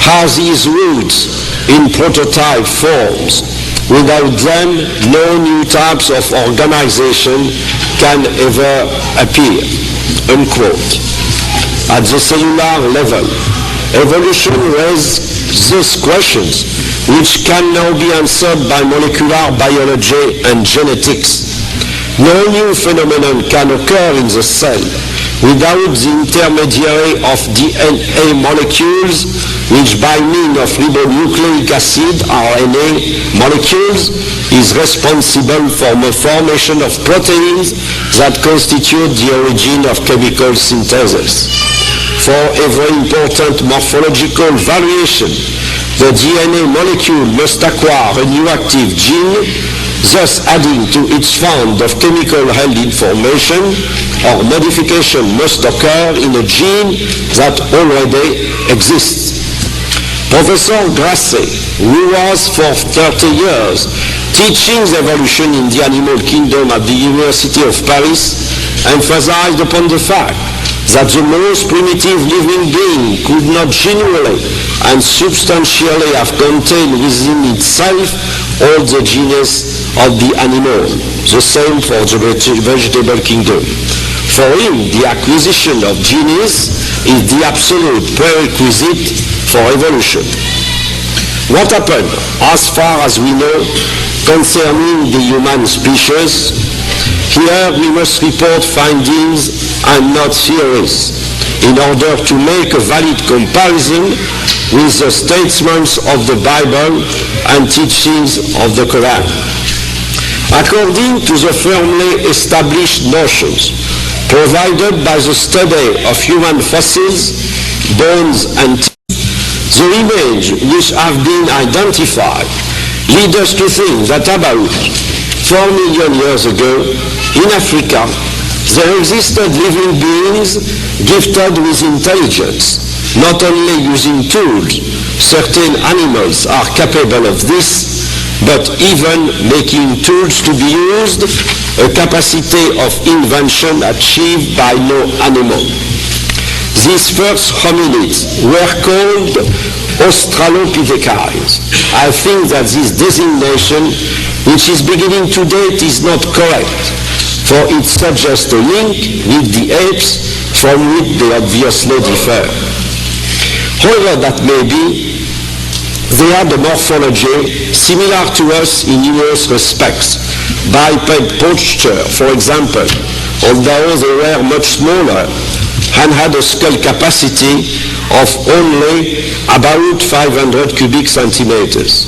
has its roots in prototype forms. Without them, no new types of organization can ever appear." Unquote. At the cellular level, evolution raises questions which can now be answered by molecular biology and genetics. No new phenomenon can occur in the cell without the intermediary of DNA molecules, which by means of ribonucleic acid, RNA molecules, is responsible for the formation of proteins that constitute the origin of chemical synthesis. For every important morphological variation, the DNA molecule must acquire a new active gene, thus adding to its fund of chemical held information, or modification must occur in a gene that already exists. Professor Grasset, who was for 30 years teaching evolution in the animal kingdom at the University of Paris, emphasized upon the fact that the most primitive living being could not genuinely and substantially have contained within itself all the genus of the animal. The same for the vegetable kingdom. For him, the acquisition of genus is the absolute prerequisite for evolution. What happened, as far as we know, concerning the human species? Here we must report findings and not theories in order to make a valid comparison with the statements of the Bible and teachings of the Quran. According to the firmly established notions provided by the study of human fossils, bones and teeth, the remains which have been identified lead us to think that about 4 million years ago in Africa there existed living beings gifted with intelligence, not only using tools. Certain animals are capable of this, but even making tools to be used, a capacity of invention achieved by no animal. These first hominids were called Australopithecines. I think that this designation, which is beginning to date, is not correct, for it suggests a link with the apes from which they obviously differ. However that may be, they had a morphology similar to us in numerous respects, biped posture, for example, although they were much smaller and had a skull capacity of only about 500 cubic centimeters.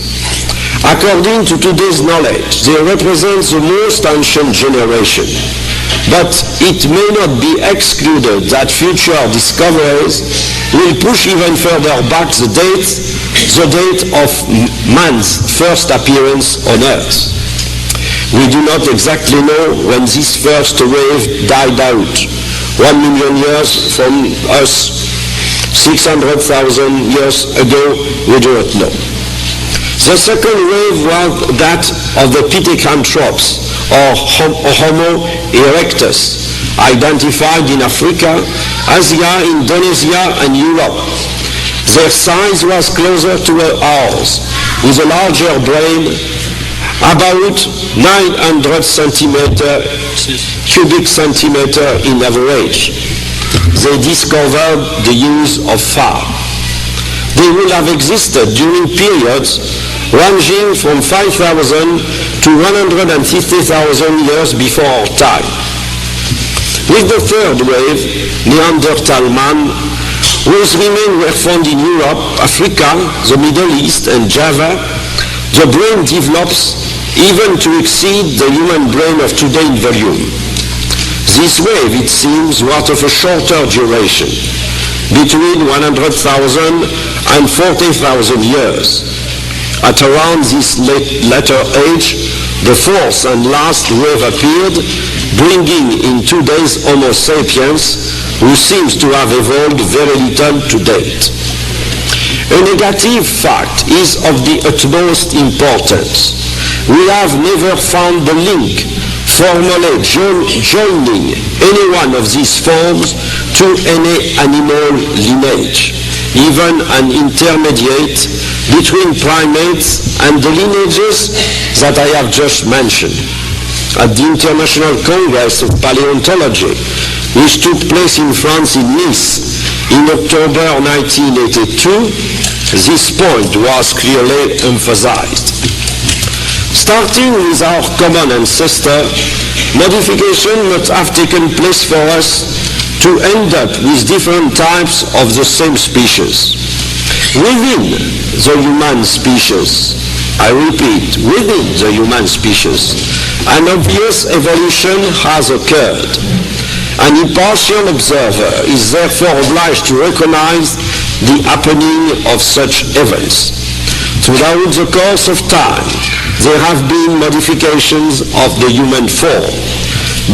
According to today's knowledge, they represent the most ancient generation. But it may not be excluded that future discoveries will push even further back the date of man's first appearance on Earth. We do not exactly know when this first wave died out. 1 million years from us, 600,000 years ago, we do not know. The second wave was that of the Pithecanthropes, or Homo erectus, identified in Africa, Asia, Indonesia, and Europe. Their size was closer to ours, with a larger brain, about 900 cubic centimeter in average. They discovered the use of fire. They will have existed during periods ranging from 5,000 to 150,000 years before our time. With the third wave, Neanderthal man, whose remains were found in Europe, Africa, the Middle East, and Java, the brain develops even to exceed the human brain of today in volume. This wave, it seems, was of a shorter duration, between 100,000 and 40,000 years. At around this latter age, the fourth and last wave appeared, bringing in today's Homo sapiens, who seems to have evolved very little to date. A negative fact is of the utmost importance. We have never found the link formally joining any one of these forms to any animal lineage, even an intermediate between primates and the lineages that I have just mentioned. At the International Congress of Paleontology, which took place in France in Nice in October 1982, this point was clearly emphasized. Starting with our common ancestor, modification must have taken place for us to end up with different types of the same species. Within the human species, I repeat, within the human species, an obvious evolution has occurred. An impartial observer is therefore obliged to recognize the happening of such events. Throughout the course of time, there have been modifications of the human form,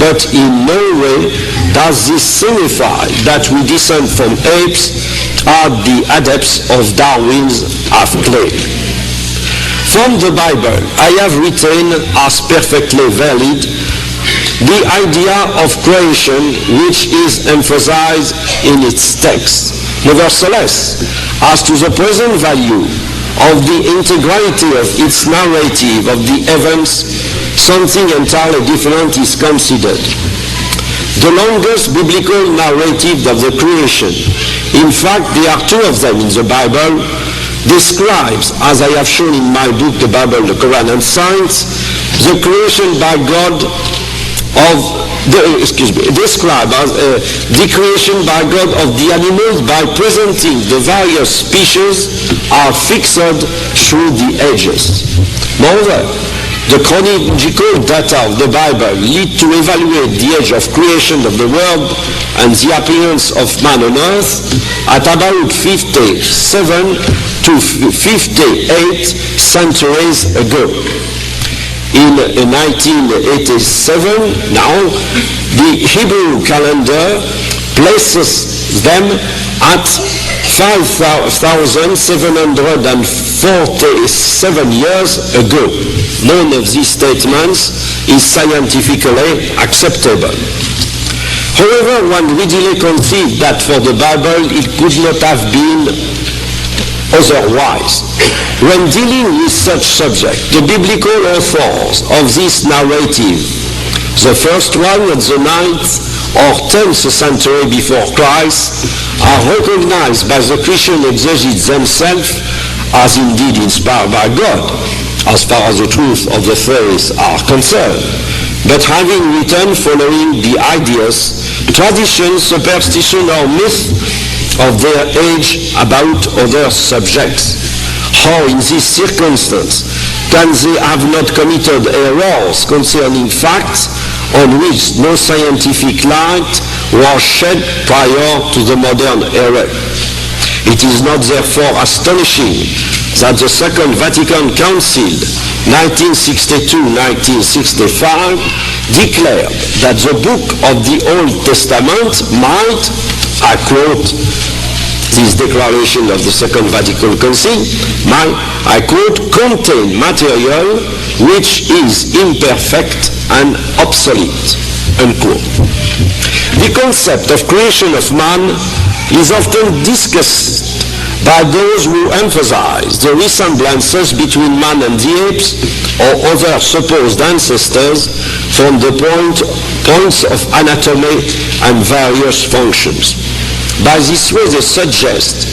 but in no way does this signify that we descend from apes as the adepts of Darwin's have claimed. From the Bible, I have retained as perfectly valid the idea of creation which is emphasized in its text. Nevertheless, as to the present value of the integrity of its narrative of the events, something entirely different is considered. The longest biblical narrative of the creation, in fact there are two of them in the Bible, describes, as I have shown in my book, The Bible, the Quran and Science, the creation by God described as the creation by God of the animals by presenting the various species are fixed through the ages. Moreover, the chronological data of the Bible lead to evaluate the age of creation of the world and the appearance of man on earth at about 57 to 58 centuries ago. In 1987, now, the Hebrew calendar places them at 5,747 years ago. None of these statements is scientifically acceptable. However, one readily concedes that for the Bible it could not have been otherwise. When dealing with such subject, the biblical authors of this narrative, the first one at the 9th or 10th century before Christ, are recognized by the Christian exegetes themselves as indeed inspired by God. as far as the truth of the phrase are concerned, but having written following the ideas, traditions, superstition, or myth of their age about other subjects. How in this circumstance can they have not committed errors concerning facts on which no scientific light was shed prior to the modern era? It is not therefore astonishing that the Second Vatican Council, 1962-1965, declared that the book of the Old Testament might, I quote this declaration of the Second Vatican Council, might, I quote, contain material which is imperfect and obsolete, unquote. The concept of creation of man is often discussed by those who emphasize the resemblances between man and the apes or other supposed ancestors from the points of anatomy and various functions. By this way they suggest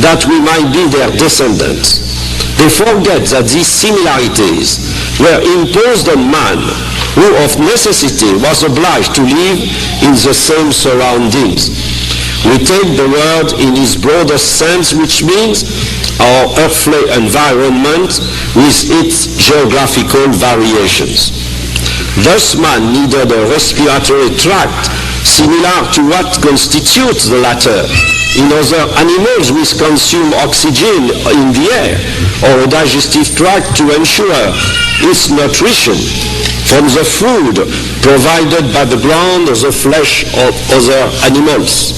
that we might be their descendants. They forget that these similarities were imposed on man, who of necessity was obliged to live in the same surroundings. We take the word in its broadest sense, which means our earthly environment with its geographical variations. Thus man needed a respiratory tract similar to what constitutes the latter in other animals which consume oxygen in the air, or a digestive tract to ensure its nutrition from the food provided by the ground or the flesh of other animals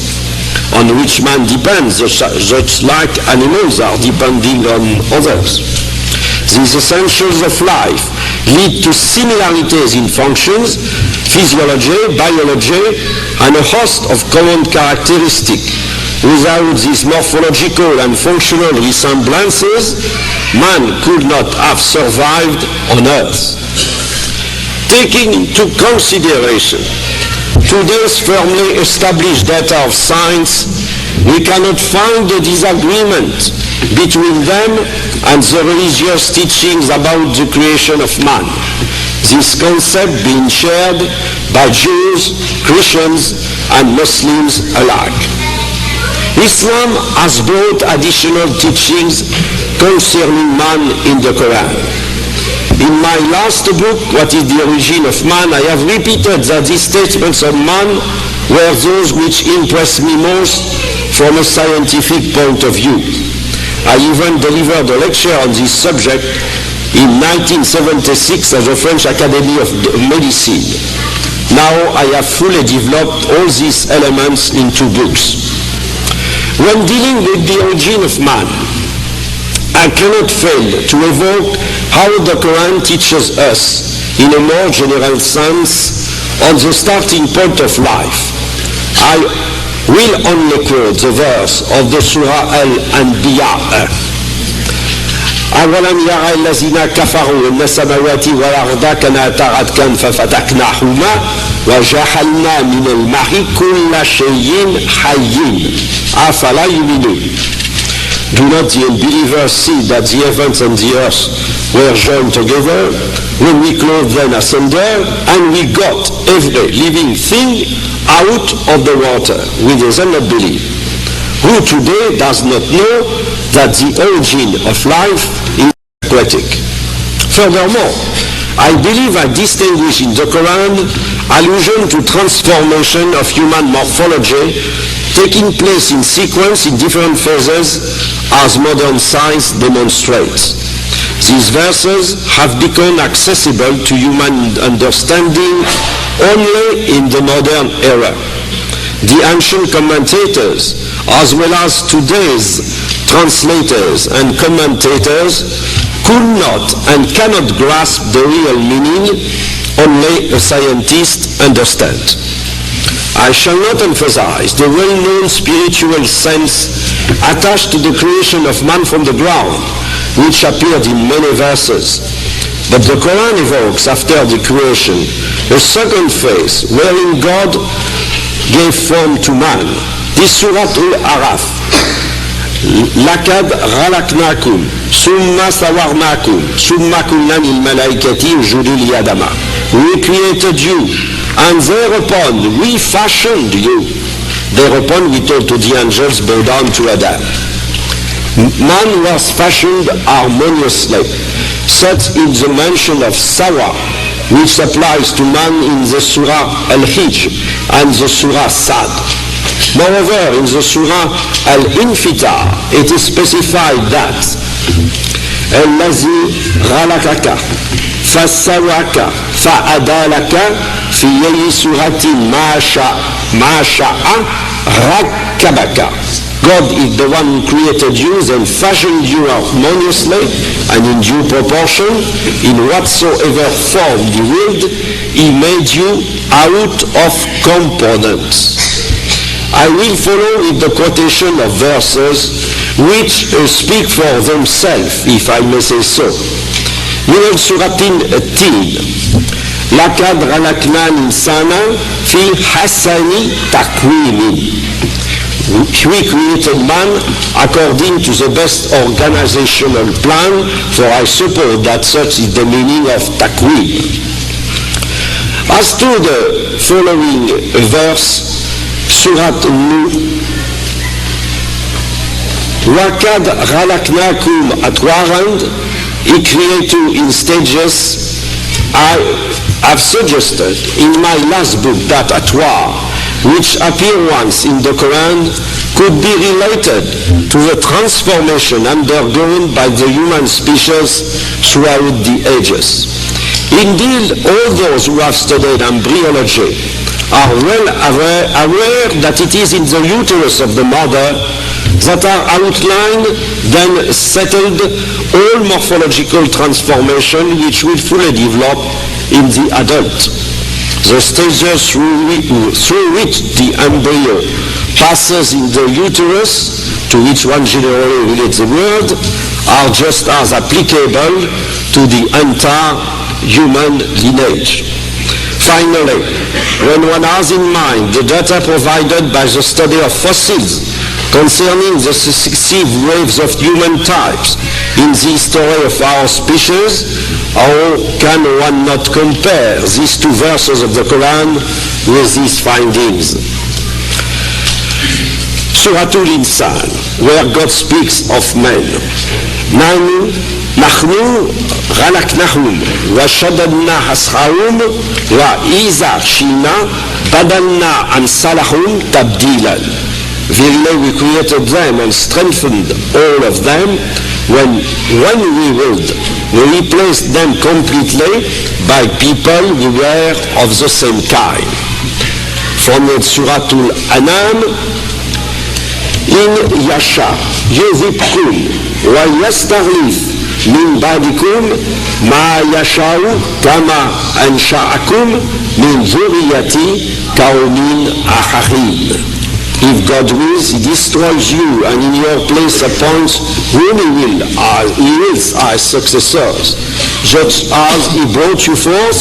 on which man depends, such like animals are depending on others. These essentials of life lead to similarities in functions, physiology, biology, and a host of common characteristics. Without these morphological and functional resemblances, man could not have survived on Earth. Taking into consideration today's firmly established data of science, we cannot find a disagreement between them and the religious teachings about the creation of man, this concept being shared by Jews, Christians, and Muslims alike. Islam has brought additional teachings concerning man in the Quran. In my last book, What is the Origin of Man, I have repeated that these statements of man were those which impressed me most from a scientific point of view. I even delivered a lecture on this subject in 1976 at the French Academy of Medicine. Now I have fully developed all these elements in 2 books. When dealing with the origin of man, I cannot fail to evoke how the Quran teaches us, in a more general sense, on the starting point of life. I will only quote the verse of the Surah Al-Anbiya. أَوَلَمْ يَرَ الَّذِينَ كَفَرُوا أَنَّ السَّمَاوَاتِ وَالْأَرْضَ كَانَتَا رَتْقًا فَفَتَقْنَاهُمَا وَجَعَلْنَا مِنَ الْمَاءِ كُلَّ شَيْءٍ حَيٍّ أَفَلَا يُؤْمِنُونَ. Do not the unbelievers see that the heavens and the earth were joined together when we clothed them asunder, and we got every living thing out of the water? We do not believe. Who today does not know that the origin of life is aquatic? Furthermore, I believe I distinguish in the Quran allusion to transformation of human morphology taking place in sequence in different phases as modern science demonstrates. These verses have become accessible to human understanding only in the modern era. The ancient commentators, as well as today's translators and commentators, could not and cannot grasp the real meaning. Only a scientist understands. I shall not emphasize the well-known spiritual sense attached to the creation of man from the ground, which appeared in many verses. But the Quran evokes, after the creation, a second phase wherein God gave form to man. This Surah Al-Araf, لَقَدْ خَلَقْنَاكُمْ ثم صورناكم ثم قلنا للملائكة اسجدوا لآدم. We created you, and thereupon we fashioned you. Thereupon we told to the angels, bow down to Adam. Man was fashioned harmoniously. Such is the mention of Sawa, which applies to man in the Surah Al-Hijj and the Surah Sad. Moreover, in the Surah Al-Infitar, it is specified that الذي خلقك فسواك فعدلك في أي سورة ما شاء ركبك. God is the one who created you and fashioned you harmoniously and in due proportion. In whatsoever form he willed, he made you out of components. I will follow with the quotation of verses which speak for themselves, if I may say so. من سورة التين لقد خلقنا الإنسان في حسن تقويم. We created man according to the best organizational plan, for I suppose that such is the meaning of taqweem. As to the following verse, Surat Nuh, وَقَدْ خَلَقْنَاكُمْ أَطْوَارًا, He created you in stages. I have suggested in my last book that atwar, which appear once in the Quran, could be related to the transformation undergone by the human species throughout the ages. Indeed, all those who have studied embryology are well aware that it is in the uterus of the mother that are outlined, then settled, all morphological transformation which will fully develop in the adult. The stages through which the embryo passes in the uterus, to which one generally relates the word, are just as applicable to the entire human lineage. Finally, when one has in mind the data provided by the study of fossils concerning the successive waves of human types in the history of our species, how can one not compare these two verses of the Quran with these findings? Surah Al-Insan, where God speaks of men. نحن خلقناهم وشددنا أسرهم وإذا شئنا بدلنا أمثالهم تبديلا. Verily we created them and strengthened all of them. When we willed, we replaced them completely by people who were of the same kind. From the Surah Al-An'am, in Yasha yuzibkum wa yastarif min ba'dikum ma yasha'u kama ansha'akum min dhurriyyati qawmin akharin. If God wills, He destroys you, and in your place appoints whom He wills as successors, just as He brought you forth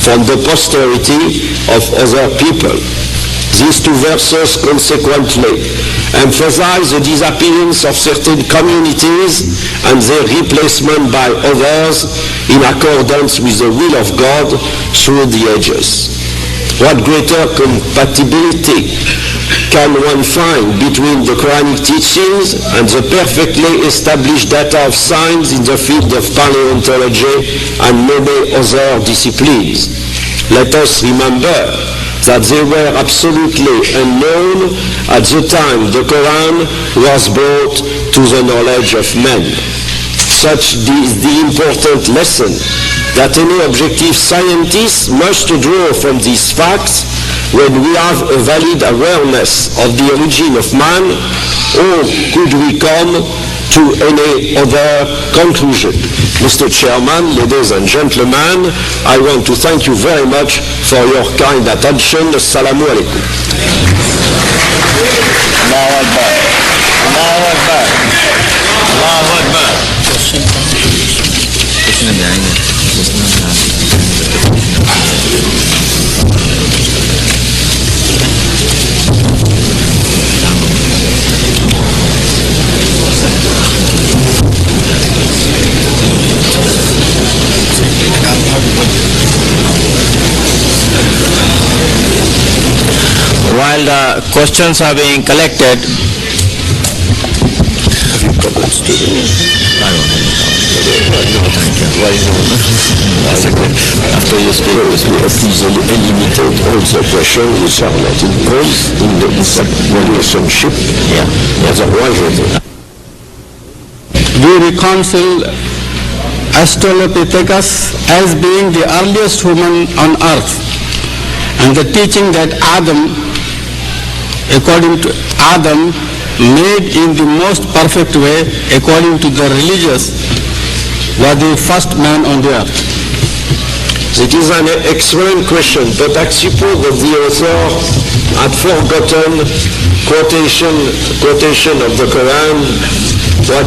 from the posterity of other people. These two verses consequently emphasize the disappearance of certain communities and their replacement by others in accordance with the will of God through the ages. What greater compatibility can one find between the Quranic teachings and the perfectly established data of science in the field of paleontology and many other disciplines? Let us remember that they were absolutely unknown at the time the Quran was brought to the knowledge of men. Such is the important lesson that any objective scientist must draw from these facts when we have a valid awareness of the origin of man, or could we come to any other conclusion? Mr. Chairman, ladies and gentlemen, I want to thank you very much for your kind attention. Assalamu alaikum. Allahu Akbar. Allahu Akbar. Allahu Akbar. while the questions are being collected, After you speak, please eliminate all the questions which are not involved in the relationship. Otherwise, we reconcile Australopithecus as being the earliest human on earth, and the teaching that Adam, according to Adam, made in the most perfect way, according to the religious, was the first man on the earth. it is an excellent question, but I suppose that the author had forgotten quotation of the Quran, what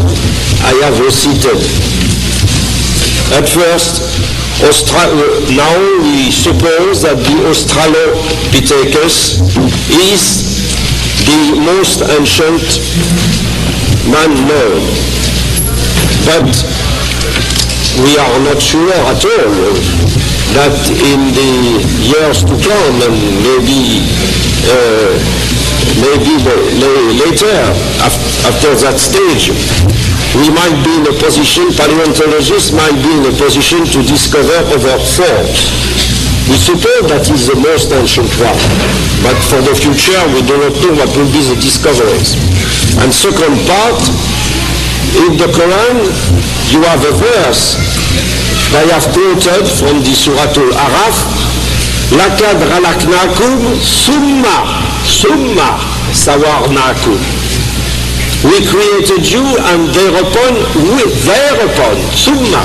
I have recited. At first, now we suppose that the Australopithecus is the most ancient man known. But we are not sure at all that in the years to come, and maybe later, after that stage, we might be in a position, paleontologists might be in a position to discover other forms. We suppose that is the most ancient one, but for the future we do not know what will be the discoveries. And second part, in the Quran you have a verse I have quoted from the Surah Al-Araf, لَقَدْ خَلَقْنَاكُمْ ثُمَّ سَوَّرْنَاكُمْ. We created you, and thereupon, summa,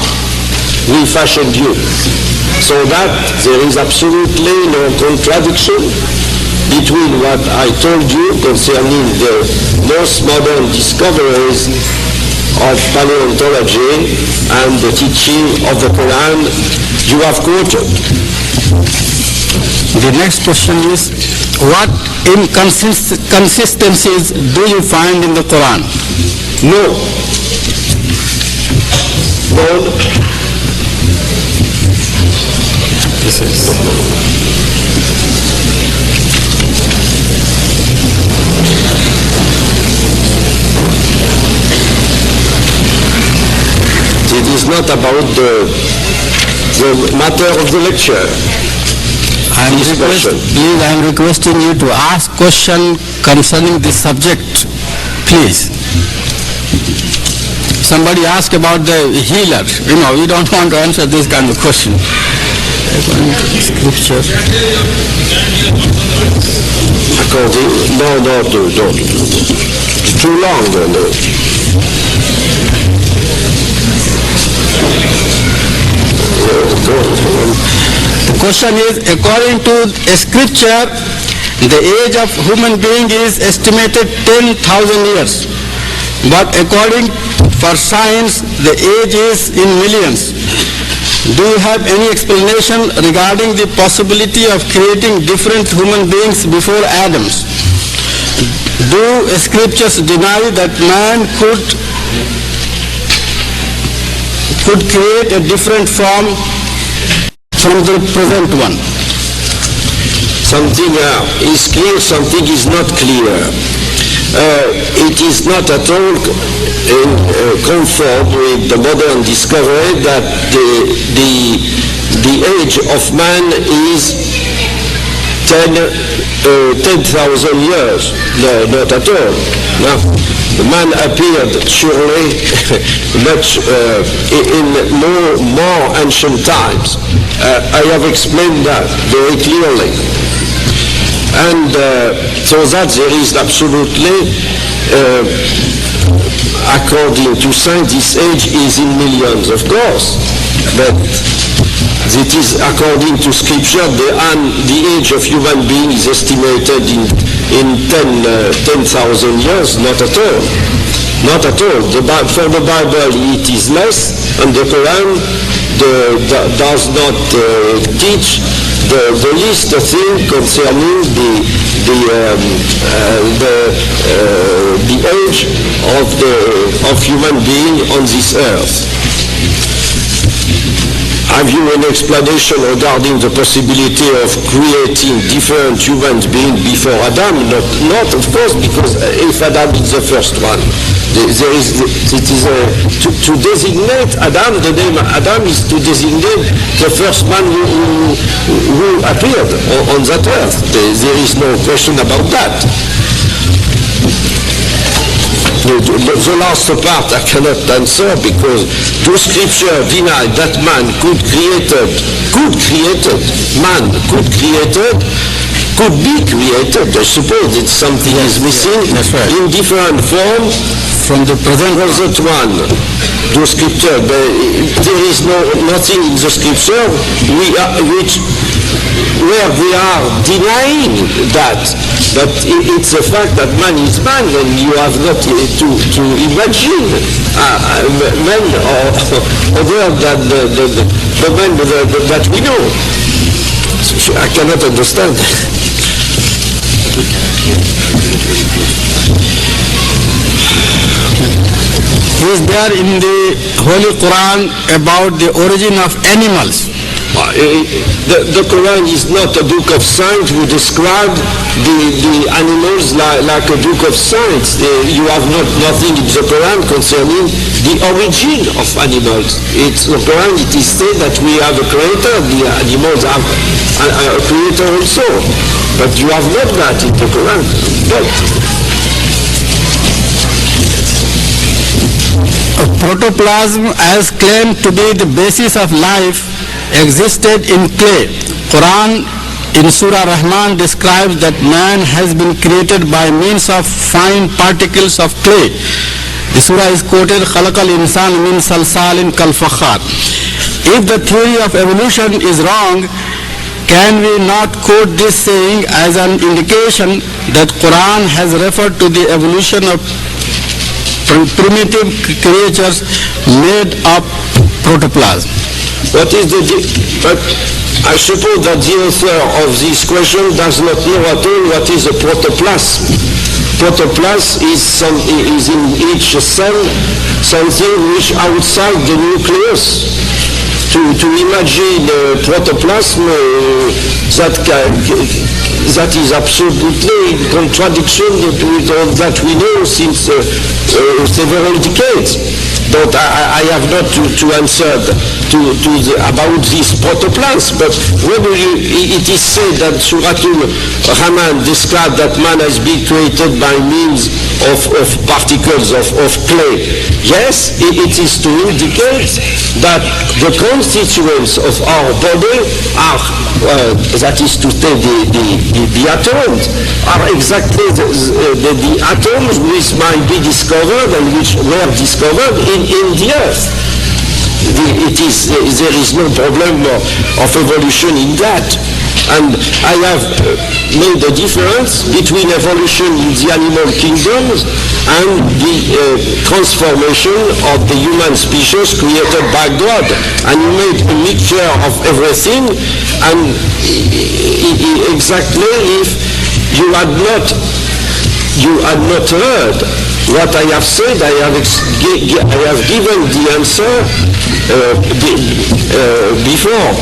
we fashioned you. So that there is absolutely no contradiction between what I told you concerning the most modern discoveries of paleontology and the teaching of the Quran you have quoted. The next question is, what inconsistencies do you find in the Quran? No. None. This is... It is not about the matter of the lecture. I am requesting you to ask question concerning this subject, please. Somebody asked about the healer. We don't want to answer this kind of question. According to the scripture. No, don't. It's too long. No. The question is, according to a scripture, the age of human being is estimated 10,000 years. But according for science, the age is in millions. Do you have any explanation regarding the possibility of creating different human beings before Adam's? Do scriptures deny that man could create a different form from the present one? Something is clear, something is not clear. It is not at all conform with the modern discovery that the age of man is 10,000 years. No, not at all. No. Man appeared surely much in more ancient times. I have explained that very clearly. And so that there is absolutely, according to science, this age is in millions, of course. But it is according to scripture, the age of human being is estimated in 10,000 years. Not at all. Not at all. For the Bible it is less, and the Quran does not teach the least thing concerning the age of human being on this earth. Have you an explanation regarding the possibility of creating different human beings before Adam? Not of course, because if Adam is the first one, to designate Adam, the name Adam is to designate the first man who appeared on that earth. There is no question about that. The last part I cannot answer because the scripture deny that man could be created, I suppose it's something is missing in different form from the present one. The scripture, but there is nothing in the scripture where we are denying that. But it's a fact that man is man, and you have not to imagine men or other than the men that we know. I cannot understand. Is there in the Holy Quran about the origin of animals? The Quran is not a book of science. We describe the animals like a book of science. You have nothing in the Quran concerning the origin of animals. It's the Quran, it is said that we have a creator, the animals have a creator also. But you have not that in the Quran. Protoplasm, as claimed to be the basis of life, existed in clay. Quran in Surah Rahman describes that man has been created by means of fine particles of clay. The surah is quoted, خَلَقَ الْإِنسَانَ مِنْ صَلْصَالٍ كَالْفَخَّارِ. If the theory of evolution is wrong, can we not quote this saying as an indication that Quran has referred to the evolution of primitive creatures made of protoplasm? But I suppose that the author of this question does not know at all what is a protoplasm. Protoplasm is in each cell something which outside the nucleus. To imagine protoplasm that is absolutely in contradiction with all that we know since several decades. But I have not to answer about this protoplasm. But when it is said that Surah Rahman describes that man has been created by means of particles of clay, yes, it is to indicate that the constituents of our body are, that is to say, the atoms, are exactly the atoms which might be discovered and which were discovered in the earth. There is no problem of evolution in that. And I have made a difference between evolution in the animal kingdoms and the transformation of the human species created by God. And you made a mixture of everything, and exactly if you had not heard what I have said, I have given the answer before.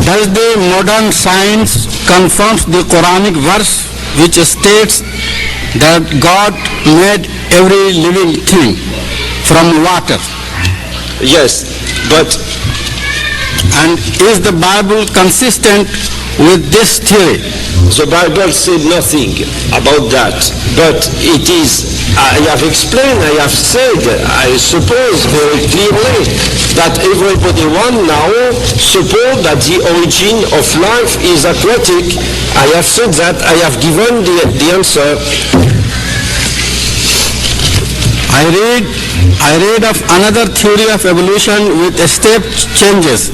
Does the modern science confirm the Quranic verse which states that God made every living thing from water? Yes, but... And is the Bible consistent with this theory? The Bible said nothing about that, but it is, I have explained, I have said, I suppose very clearly that everybody now suppose that the origin of life is aquatic. I have said that, I have given the answer. I read of another theory of evolution with step changes.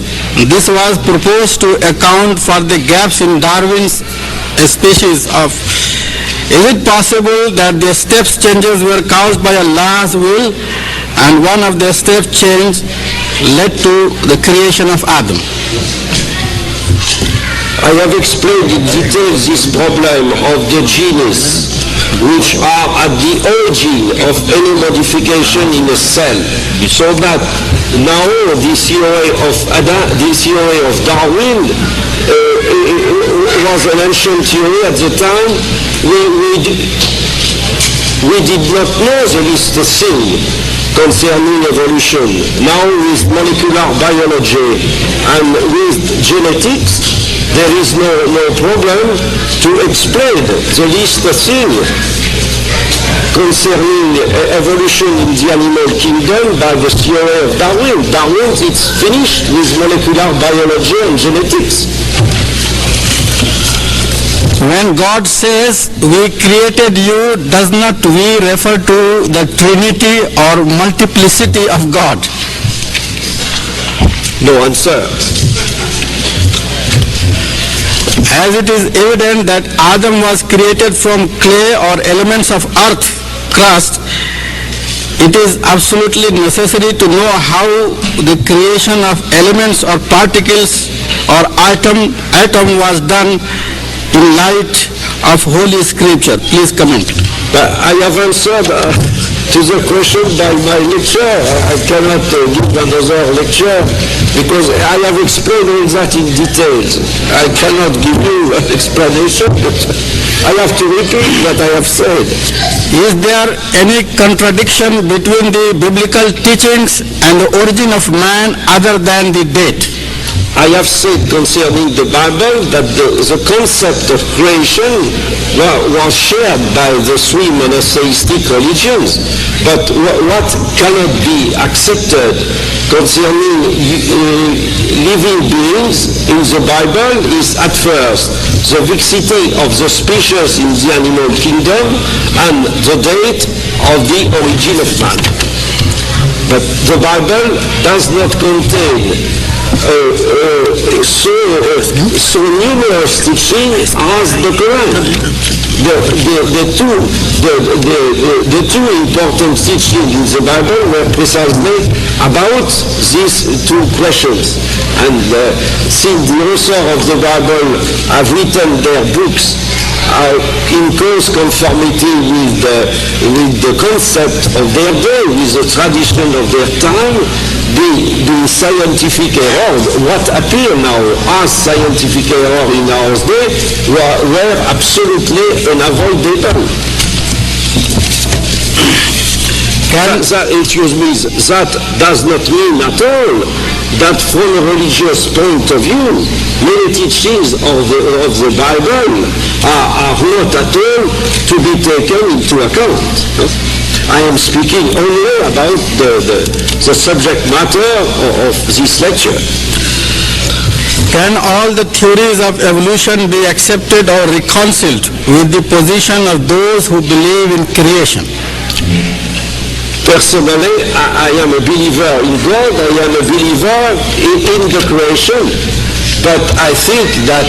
This was proposed to account for the gaps in Darwin's species of. Is it possible that the step changes were caused by Allah's will and one of the step changes led to the creation of Adam? I have explained in detail this problem of the genus which are at the origin of any modification in a cell. So that now the theory of Darwin was an ancient theory at the time. We did not know the least thing concerning evolution. Now with molecular biology and with genetics, there is no problem to explain the least thing concerning evolution in the animal kingdom by the theory of Darwin. Darwin, it's finished with molecular biology and genetics. When God says we created you, does not we refer to the Trinity or multiplicity of God? No answer. As it is evident that Adam was created from clay or elements of earth crust, it is absolutely necessary to know how the creation of elements or particles or atom was done in light of Holy Scripture. Please comment. I have answered to the question by my lecture. I cannot give another lecture because I have explained all that in details. I cannot give you an explanation. I have to repeat what I have said. Is there any contradiction between the biblical teachings and the origin of man other than the date? I have said concerning the Bible that the concept of creation was shared by the three monotheistic religions, but what cannot be accepted concerning living beings in the Bible is at first the fixity of the species in the animal kingdom and the date of the origin of man. But the Bible does not contain so numerous teachings as the Quran. The two important teachings in the Bible were precisely about these two questions. And since the author of the Bible have written their books in close conformity with the concept of their day, with the tradition of their time, the scientific error, what appear now as scientific error in our day, were absolutely unavoidable. That does not mean at all that from a religious point of view, many teachings of the Bible are not at all to be taken into account. I am speaking only about the subject matter of this lecture. Can all the theories of evolution be accepted or reconciled with the position of those who believe in creation? Personally, I am a believer in God, I am a believer in the creation, but I think that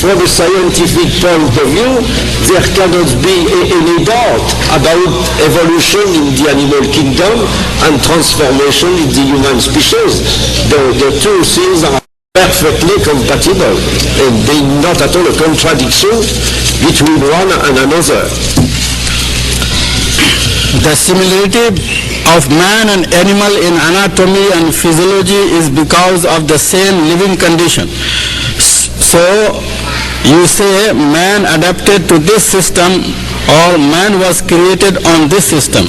from a scientific point of view, there cannot be any doubt about evolution in the animal kingdom and transformation in the human species. The two things are perfectly compatible and they not at all a contradiction between one and another. The similarity of man and animal in anatomy and physiology is because of the same living condition. So you say man adapted to this system or man was created on this system?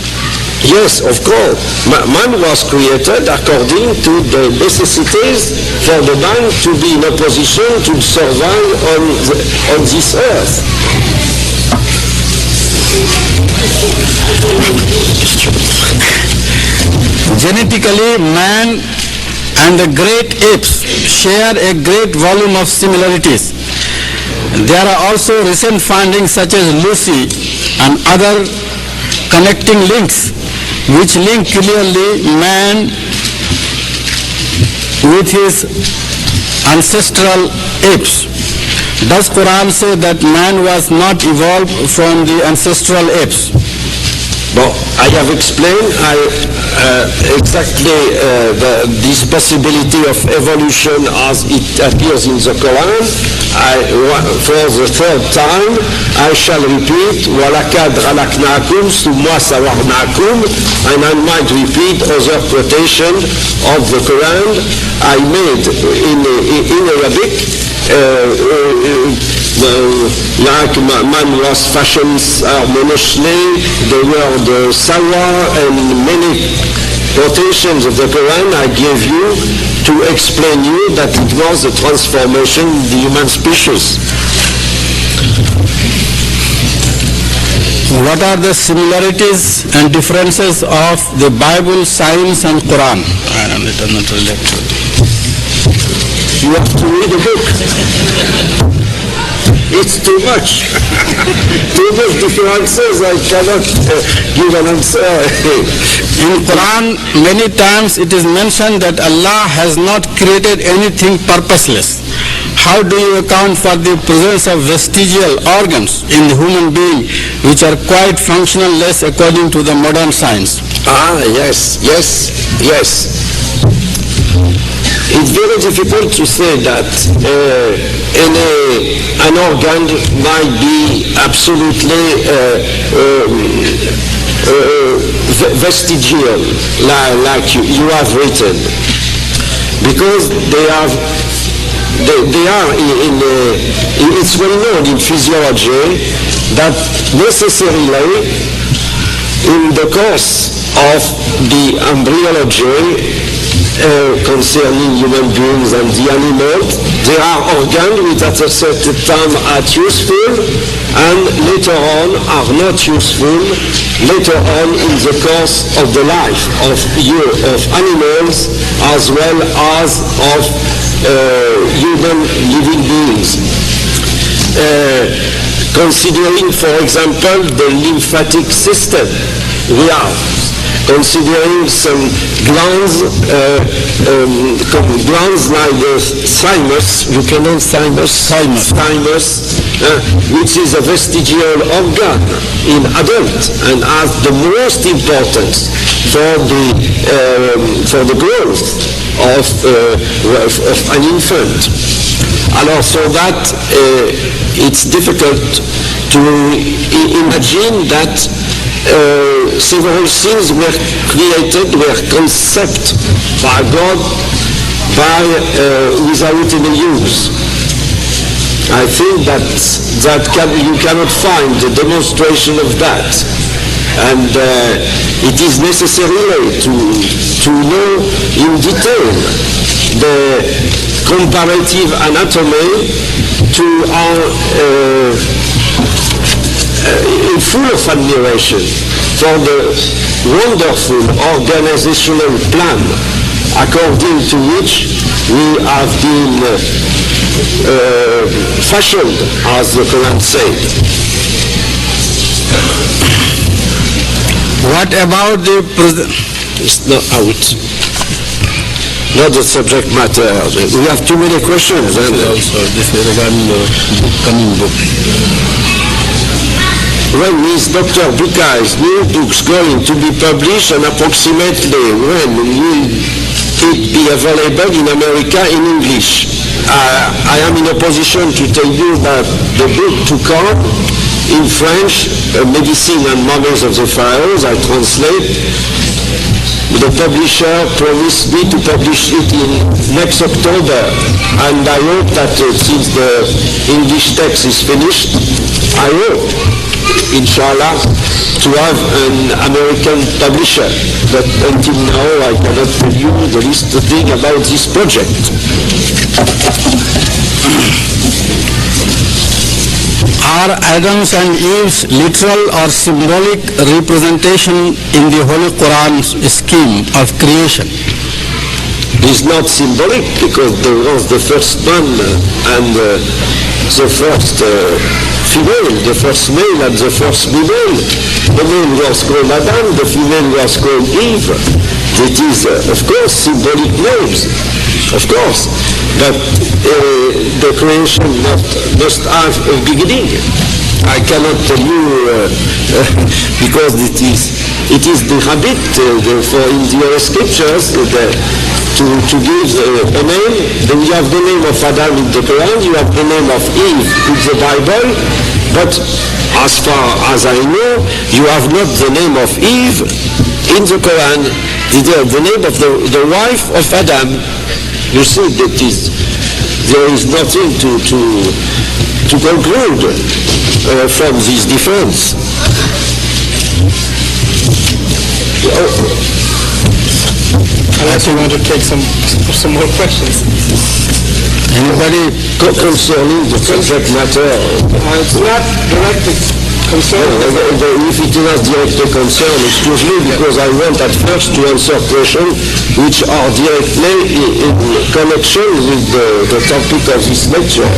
Yes, of course. Man was created according to the necessities for the man to be in a position to survive on this earth. Genetically, man and the great apes share a great volume of similarities. There are also recent findings such as Lucy and other connecting links which link clearly man with his ancestral apes. Does Quran say that man was not evolved from the ancestral apes? Well, I have explained, exactly this possibility of evolution as it appears in the Quran. For the third time, I shall repeat, وَلَكَدْ خَلَقْنَاكُمْ ثُمَّ صَوَّرْنَاكُمْ, and I might repeat other quotation of the Quran I made in Arabic. Like man was fashioned harmoniously, the word sawa, and many quotations of the Quran I gave you to explain you that it was a transformation in the human species. What are the similarities and differences of the Bible, science and Quran? It does not relate to it. You have to read the book. It's too much. Too much differences. I cannot give an answer. In Quran, many times it is mentioned that Allah has not created anything purposeless. How do you account for the presence of vestigial organs in the human being which are quite functionless according to the modern science? Yes. It's very difficult to say that an organ might be absolutely vestigial, like you have written, because they are it's well known in physiology that necessarily in the course of the embryology concerning human beings and the animals, there are organs which at a certain time are useful and later on are not useful later on in the course of the life of animals as well as of human living beings. Considering, for example, the lymphatic system, we are considering some glands like the thymus, you can know thymus, which is a vestigial organ in adult and has the most importance for the growth of an infant. Alors, so that it's difficult to imagine that several things were created, were conceived by God without any use. I think that you cannot find a demonstration of that. And it is necessary to know in detail the comparative anatomy to our full of admiration for the wonderful organizational plan according to which we have been fashioned, as the Quran said. What about the It's not out. Not the subject matter. We have too many questions. also this regarding the coming book? When is Dr. Bucaille's new books going to be published, and approximately when will it be available in America in English? I am in a position to tell you that the book to come in French, Medicine and Mothers of the Pharaohs, I translate. The publisher promised me to publish it in next October, and I hope that since the English text is finished, I hope, inshallah, to have an American publisher. But until now, I cannot tell you the least thing about this project. Are Adam's and Eve's literal or symbolic representation in the Holy Quran's scheme of creation? It is not symbolic because there was the first man and the first female, the first male and the first female. The male was called Adam, the female was called Eve. It is, of course, symbolic names, of course, but the creation must have a beginning. I cannot tell you because it is it is the habit for in the scriptures to give a name. Then you have the name of Adam in the Quran, you have the name of Eve in the Bible, but as far as I know, you have not the name of Eve in the Quran, the name of the wife of Adam. You see that there is nothing to conclude from this difference. Unless you want to take some more questions. Anybody concerning the subject matter? It's not directly concerned. If it is not directly concerned, excuse me, because I want at first to answer questions which are directly in connection with the topic of this lecture.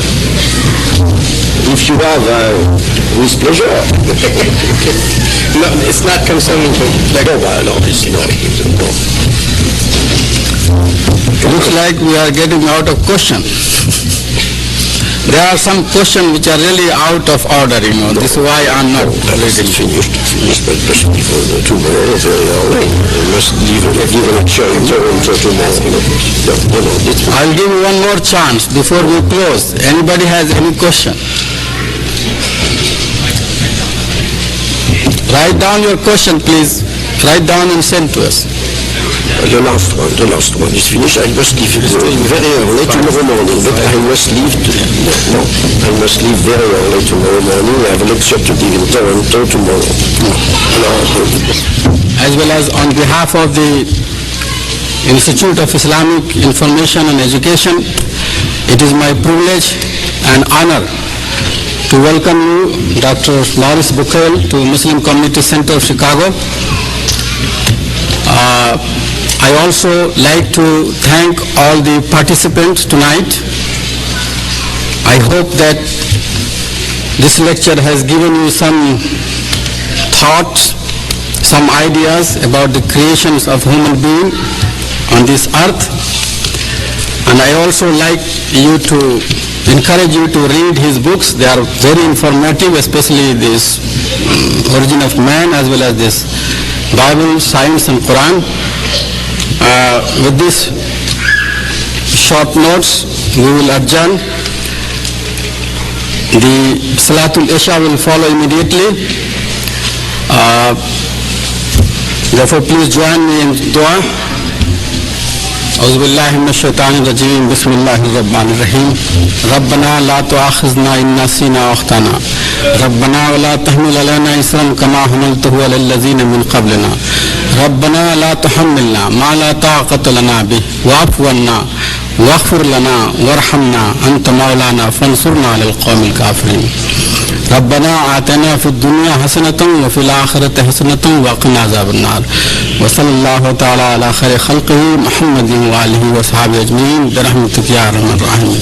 If you have, with pleasure. No, it's not concerning to Looks like we are getting out of question. There are some questions which are really out of order, This is why I'm not reading. Tomorrow, very early. You must give a lecture tomorrow. I'll give you one more chance before we close. Anybody has any question? Write down your question, please. Write down and send to us. The last one is finished. I must leave very early tomorrow morning, but I must leave very early tomorrow morning. I have a lecture to give in Toronto tomorrow. As well as on behalf of the Institute of Islamic Information and Education, it is my privilege and honor to welcome you, Dr. Maurice Bucaille, to Muslim Community Center of Chicago. I also like to thank all the participants tonight. I hope that this lecture has given you some thoughts, some ideas about the creations of human being on this earth. And I also like encourage you to read his books. They are very informative, especially this Origin of Man as well as this Bible, Science and Quran. With these short notes, we will adjourn. The Salatul Isha will follow immediately. Therefore, please join me in dua. أعوذ بالله من الشيطان الرجيم بسم الله الرحمن الرحيم ربنا لا تؤاخذنا إن نسينا وأخطأنا ربنا ولا تحمل علينا إصرا كما حملته على الذين من قبلنا ربنا لا تحملنا ما لا طاقة لنا به واعف عنا واغفر لنا وارحمنا أنت مولانا فانصرنا على القوم الكافرين ربنا آتنا في الدنيا حسنة وفي الآخرة حسنة وقنا عذاب النار وصلى الله تعالى على خير خلقه محمد وآله وصحبه أجمعين برحمتك يا أرحم الراحمين.